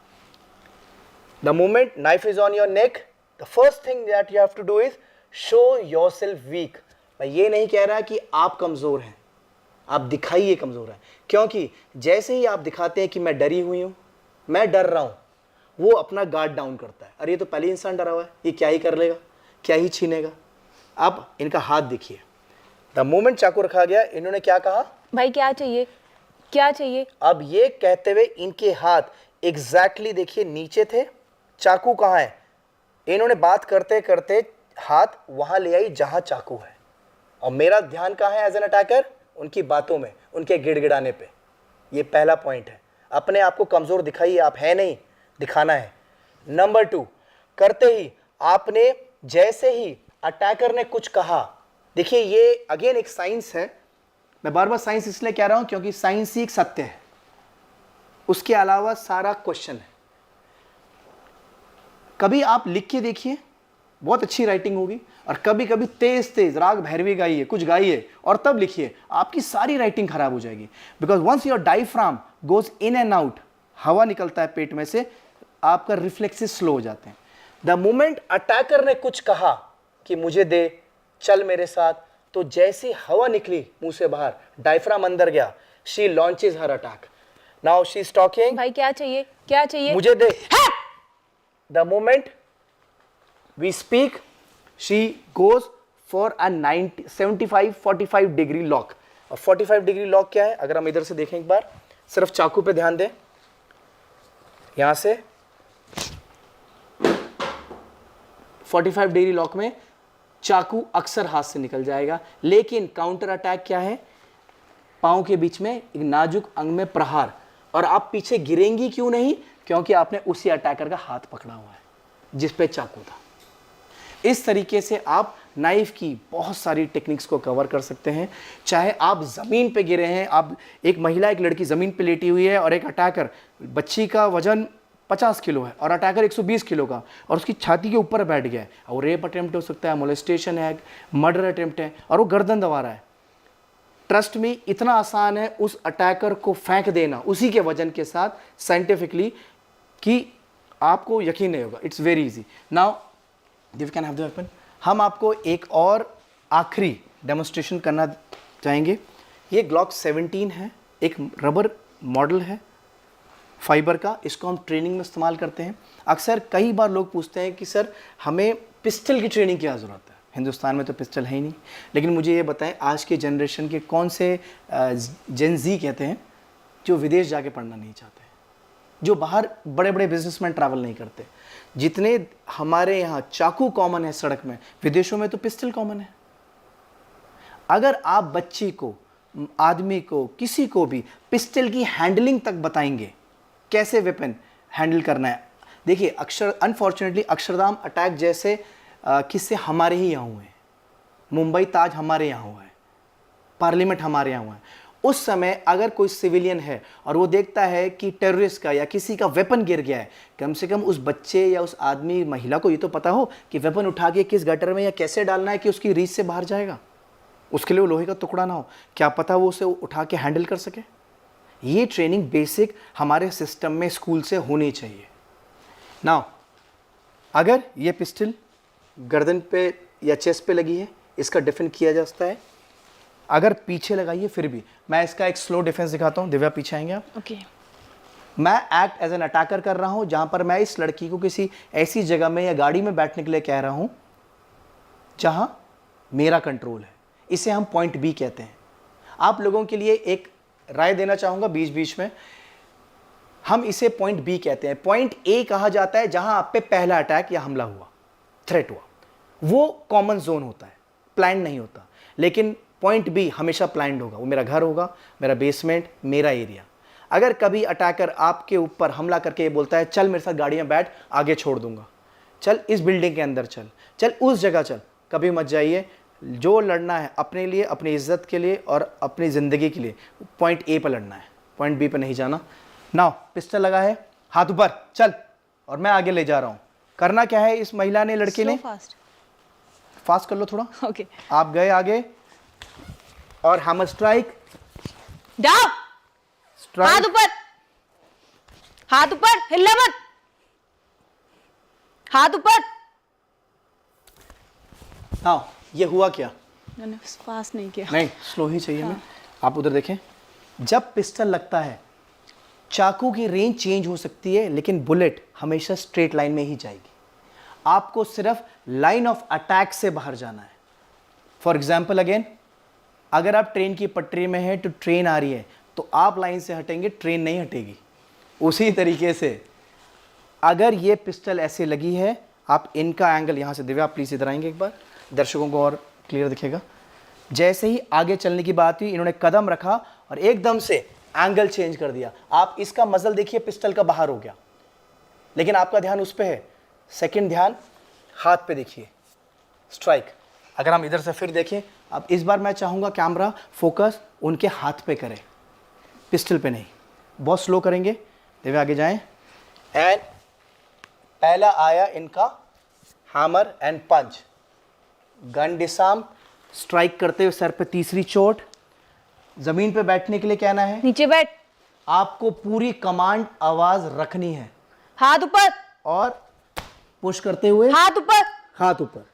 The moment knife is on your neck, the first thing that you have to do is show yourself weak. मैं ये नहीं कह रहा कि आप कमज़ोर हैं, आप दिखाइए कमज़ोर हैं, क्योंकि जैसे ही आप दिखाते हैं कि मैं डरी हुई हूँ, मैं डर रहा हूँ, वो अपना गार्ड डाउन करता है। अरे ये तो पहले इंसान डरा हुआ है, ये क्या ही कर लेगा, क्या ही छीनेगा। अब इनका हाथ देखिए, द मोमेंट चाकू रखा गया, इन्होंने क्या कहा? भाई क्या चाहिए, क्या चाहिए? अब ये कहते हुए इनके हाथ एग्जैक्टली देखिए नीचे थे, चाकू कहाँ है? इन्होंने बात करते करते हाथ वहां ले आई जहां चाकू है, और मेरा ध्यान कहाँ है एज एन अटैकर? उनकी बातों में, उनके गिड़गिड़ाने पे। ये पहला पॉइंट है, अपने आप को कमजोर दिखाइए, आप है नहीं, दिखाना है। नंबर 2, करते ही आपने जैसे ही अटैकर ने कुछ कहा, देखिए ये अगेन एक साइंस है। मैं बार बार साइंस इसलिए कह रहा हूं क्योंकि साइंस ही एक सत्य है, उसके अलावा सारा क्वेश्चन है। कभी आप लिख के देखिए, बहुत अच्छी राइटिंग होगी, और कभी कभी तेज तेज राग भैरवी गाइए, कुछ गाइए और तब लिखिए, आपकी सारी राइटिंग खराब हो जाएगी। Because once your diaphragm goes in and out, हवा निकलता है पेट में से, आपका रिफ्लेक्सेस स्लो हो जाते हैं। द मोमेंट अटैकर ने कुछ कहा कि मुझे दे, चल मेरे साथ, तो जैसी हवा निकली मुंह से बाहर, डायफ्राम अंदर गया, she launches her attack. Now she is talking, भाई क्या चाहिए, क्या चाहिए? मुझे दे। The moment we speak, she goes for a 75-45 degree lock. और 45 डिग्री लॉक क्या है? अगर हम इधर से देखें एक बार, सिर्फ चाकू पे ध्यान दें, यहां से 45 डिग्री लॉक में चाकू अक्सर हाथ से निकल जाएगा, लेकिन काउंटर अटैक क्या है? पांव के बीच में एक नाजुक अंग में प्रहार, और आप पीछे गिरेंगी क्यों नहीं? क्योंकि आपने उसी अटैकर का हाथ पकड़ा हुआ है जिस पे चाकू था। इस तरीके से आप नाइफ की बहुत सारी टेक्निक्स को कवर कर सकते हैं। चाहे आप ज़मीन पे गिरे हैं, आप एक महिला, एक लड़की ज़मीन पे लेटी हुई है और एक अटैकर, बच्ची का वजन 50 किलो है और अटैकर 120 किलो का, और उसकी छाती के ऊपर बैठ गया है, और रेप अटेम्प्ट हो सकता है, मोलेस्टेशन है, मर्डर अटेम्प्ट है, और वो गर्दन दबा रहा है। ट्रस्ट में इतना आसान है उस अटैकर को फेंक देना उसी के वजन के साथ साइंटिफिकली कि आपको यकीन नहीं होगा। It's very easy. नाउ दिव कैन हैव द वेपन। हम आपको एक और आखिरी डेमोन्स्ट्रेशन करना चाहेंगे। ये ग्लॉक 17 है, एक रबर मॉडल है फाइबर का, इसको हम ट्रेनिंग में इस्तेमाल करते हैं। अक्सर कई बार लोग पूछते हैं कि सर हमें पिस्टल की ट्रेनिंग की क्या ज़रूरत है, हिंदुस्तान में तो पिस्टल है ही नहीं। लेकिन मुझे ये बताएं, आज के जनरेशन के कौन से जेन ज़ी कहते हैं जो विदेश जाके पढ़ना नहीं चाहते, जो बाहर बड़े बड़े बिजनेसमैन ट्रैवल नहीं करते। जितने हमारे यहाँ चाकू कॉमन है सड़क में, विदेशों में तो पिस्टल कॉमन है। अगर आप बच्ची को, आदमी को, किसी को भी पिस्टल की हैंडलिंग तक बताएंगे, कैसे वेपन हैंडल करना है। देखिए अनफॉर्चुनेटली अक्षरधाम अटैक जैसे किस्से हमारे ही यहाँ हुए हैं, मुंबई ताज हमारे यहाँ हुआ है, पार्लियामेंट हमारे यहाँ हुआ है, उस समय अगर कोई सिविलियन है और वो देखता है कि टेररिस्ट का या किसी का वेपन गिर गया है, कम से कम उस बच्चे या उस आदमी महिला को ये तो पता हो कि वेपन उठा के किस गटर में या कैसे डालना है कि उसकी रीच से बाहर जाएगा। उसके लिए वो लोहे का टुकड़ा ना हो, क्या पता वो उसे उठा के हैंडल कर सके। ये ट्रेनिंग बेसिक हमारे सिस्टम में स्कूल से होनी चाहिए। नाउ अगर ये पिस्टल गर्दन पे या चेस्ट पे लगी है, इसका डिफेंस किया जा सकता है। अगर पीछे लगाइए फिर भी, मैं इसका एक स्लो डिफेंस दिखाता हूँ। दिव्या पीछे आएंगे आप। ओके। मैं एक्ट एज एन अटैकर कर रहा हूँ, जहाँ पर मैं इस लड़की को किसी ऐसी जगह में या गाड़ी में बैठने के लिए कह रहा हूँ जहाँ मेरा कंट्रोल है। इसे हम पॉइंट बी कहते हैं। आप लोगों के लिए एक राय देना चाहूँगा बीच बीच में, हम इसे पॉइंट बी कहते हैं। पॉइंट ए कहा जाता है जहाँ आप पे पहला अटैक या हमला हुआ, थ्रेट हुआ, वो कॉमन जोन होता है, प्लान नहीं होता। लेकिन पॉइंट बी हमेशा प्लान्ड होगा, वो मेरा घर होगा, मेरा बेसमेंट, मेरा एरिया। अगर कभी अटैकर आपके ऊपर हमला करके ये बोलता है चल मेरे साथ गाड़ी में बैठ, आगे छोड़ दूंगा, चल इस बिल्डिंग के अंदर चल, चल उस जगह चल, कभी मत जाइए। जो लड़ना है अपने लिए, अपनी इज्जत के लिए और अपनी ज़िंदगी के लिए, पॉइंट ए पर लड़ना है, पॉइंट बी पर नहीं जाना। नाउ पिस्टल लगा है, हाथ ऊपर, चल, और मैं आगे ले जा रहा हूँ। करना क्या है इस महिला ने, लड़की ने, फास्ट कर लो थोड़ा। ओके। आप गए आगे और हैमर स्ट्राइक, डाउन, हाथ ऊपर, हाथ ऊपर, हिलना मत, हाथ ऊपर। हाँ, ये हुआ क्या? मैंने फास्ट नहीं किया। नहीं, स्लो ही चाहिए हमें। आप उधर देखें, जब पिस्टल लगता है चाकू की रेंज चेंज हो सकती है, लेकिन बुलेट हमेशा स्ट्रेट लाइन में ही जाएगी। आपको सिर्फ लाइन ऑफ अटैक से बाहर जाना है। फॉर एग्जाम्पल अगेन, अगर आप ट्रेन की पटरी में हैं तो ट्रेन आ रही है तो आप लाइन से हटेंगे, ट्रेन नहीं हटेगी। उसी तरीके से अगर ये पिस्टल ऐसे लगी है, आप इनका एंगल यहाँ से, दिव्या आप प्लीज़ इधर आएंगे एक बार, दर्शकों को और क्लियर दिखेगा। जैसे ही आगे चलने की बात हुई, इन्होंने कदम रखा और एकदम से एंगल चेंज कर दिया। आप इसका मजल देखिए, पिस्टल का बाहर हो गया, लेकिन आपका ध्यान उस पर है। सेकंड ध्यान हाथ पे देखिए, स्ट्राइक। अगर हम इधर से फिर देखें, अब इस बार मैं चाहूँगा कैमरा फोकस उनके हाथ पे करें, पिस्टल पे नहीं। बहुत स्लो करेंगे, दिव्या आगे जाएं। एंड पहला आया इनका hammer and punch, gun disarm, strike करते हुए सर पे तीसरी चोट। जमीन पे बैठने के लिए कहना है, नीचे बैठ, आपको पूरी कमांड आवाज रखनी है, हाथ ऊपर, और पुश करते हुए हाथ ऊपर, हाथ ऊपर।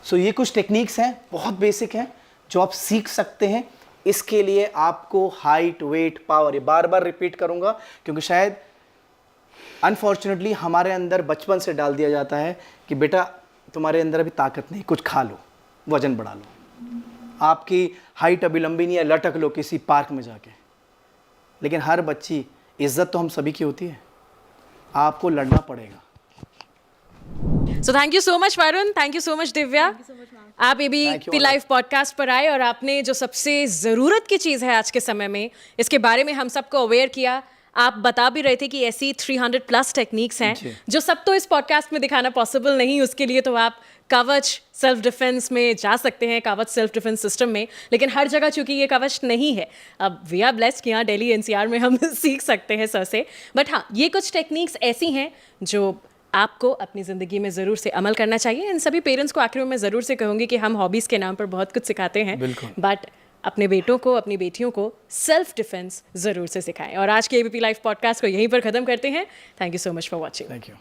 सो ये कुछ टेक्निक्स हैं, बहुत बेसिक हैं, जो आप सीख सकते हैं। इसके लिए आपको हाइट, वेट, पावर, ये बार बार रिपीट करूंगा क्योंकि शायद अनफॉर्चुनेटली हमारे अंदर बचपन से डाल दिया जाता है कि बेटा तुम्हारे अंदर अभी ताकत नहीं, कुछ खा लो, वजन बढ़ा लो, आपकी हाइट अभी लंबी नहीं है, लटक लो किसी पार्क में जाके। लेकिन हर बच्ची, इज्जत तो हम सभी की होती है, आपको लड़ना पड़ेगा। So thank you so much Varun, thank you so much Divya. आप ये Thank you, भी लाइव पॉडकास्ट पर आए और आपने जो सबसे ज़रूरत की चीज़ है आज के समय में, इसके बारे में हम सबको अवेयर किया। आप बता भी रहे थे कि ऐसी 300+ टेक्निक्स हैं जो सब तो इस पॉडकास्ट में दिखाना पॉसिबल नहीं। उसके लिए तो आप कवच सेल्फ डिफेंस में जा सकते हैं, कवच सेल्फ डिफेंस सिस्टम में, लेकिन हर जगह चूंकि ये कवच नहीं है। अब वी आर ब्लेस्ड कि यहाँ दिल्ली एनसीआर में हम सीख सकते हैं सर से। बट हाँ, ये कुछ टेक्निक्स ऐसी हैं जो आपको अपनी ज़िंदगी में ज़रूर से अमल करना चाहिए। इन सभी पेरेंट्स को आखिर में मैं ज़रूर से कहूँगी कि हम हॉबीज़ के नाम पर बहुत कुछ सिखाते हैं, बट अपने बेटों को, अपनी बेटियों को सेल्फ डिफेंस ज़रूर से सिखाएं। और आज के एबीपी लाइव पॉडकास्ट को यहीं पर ख़त्म करते हैं। Thank you so much for watching. Thank you.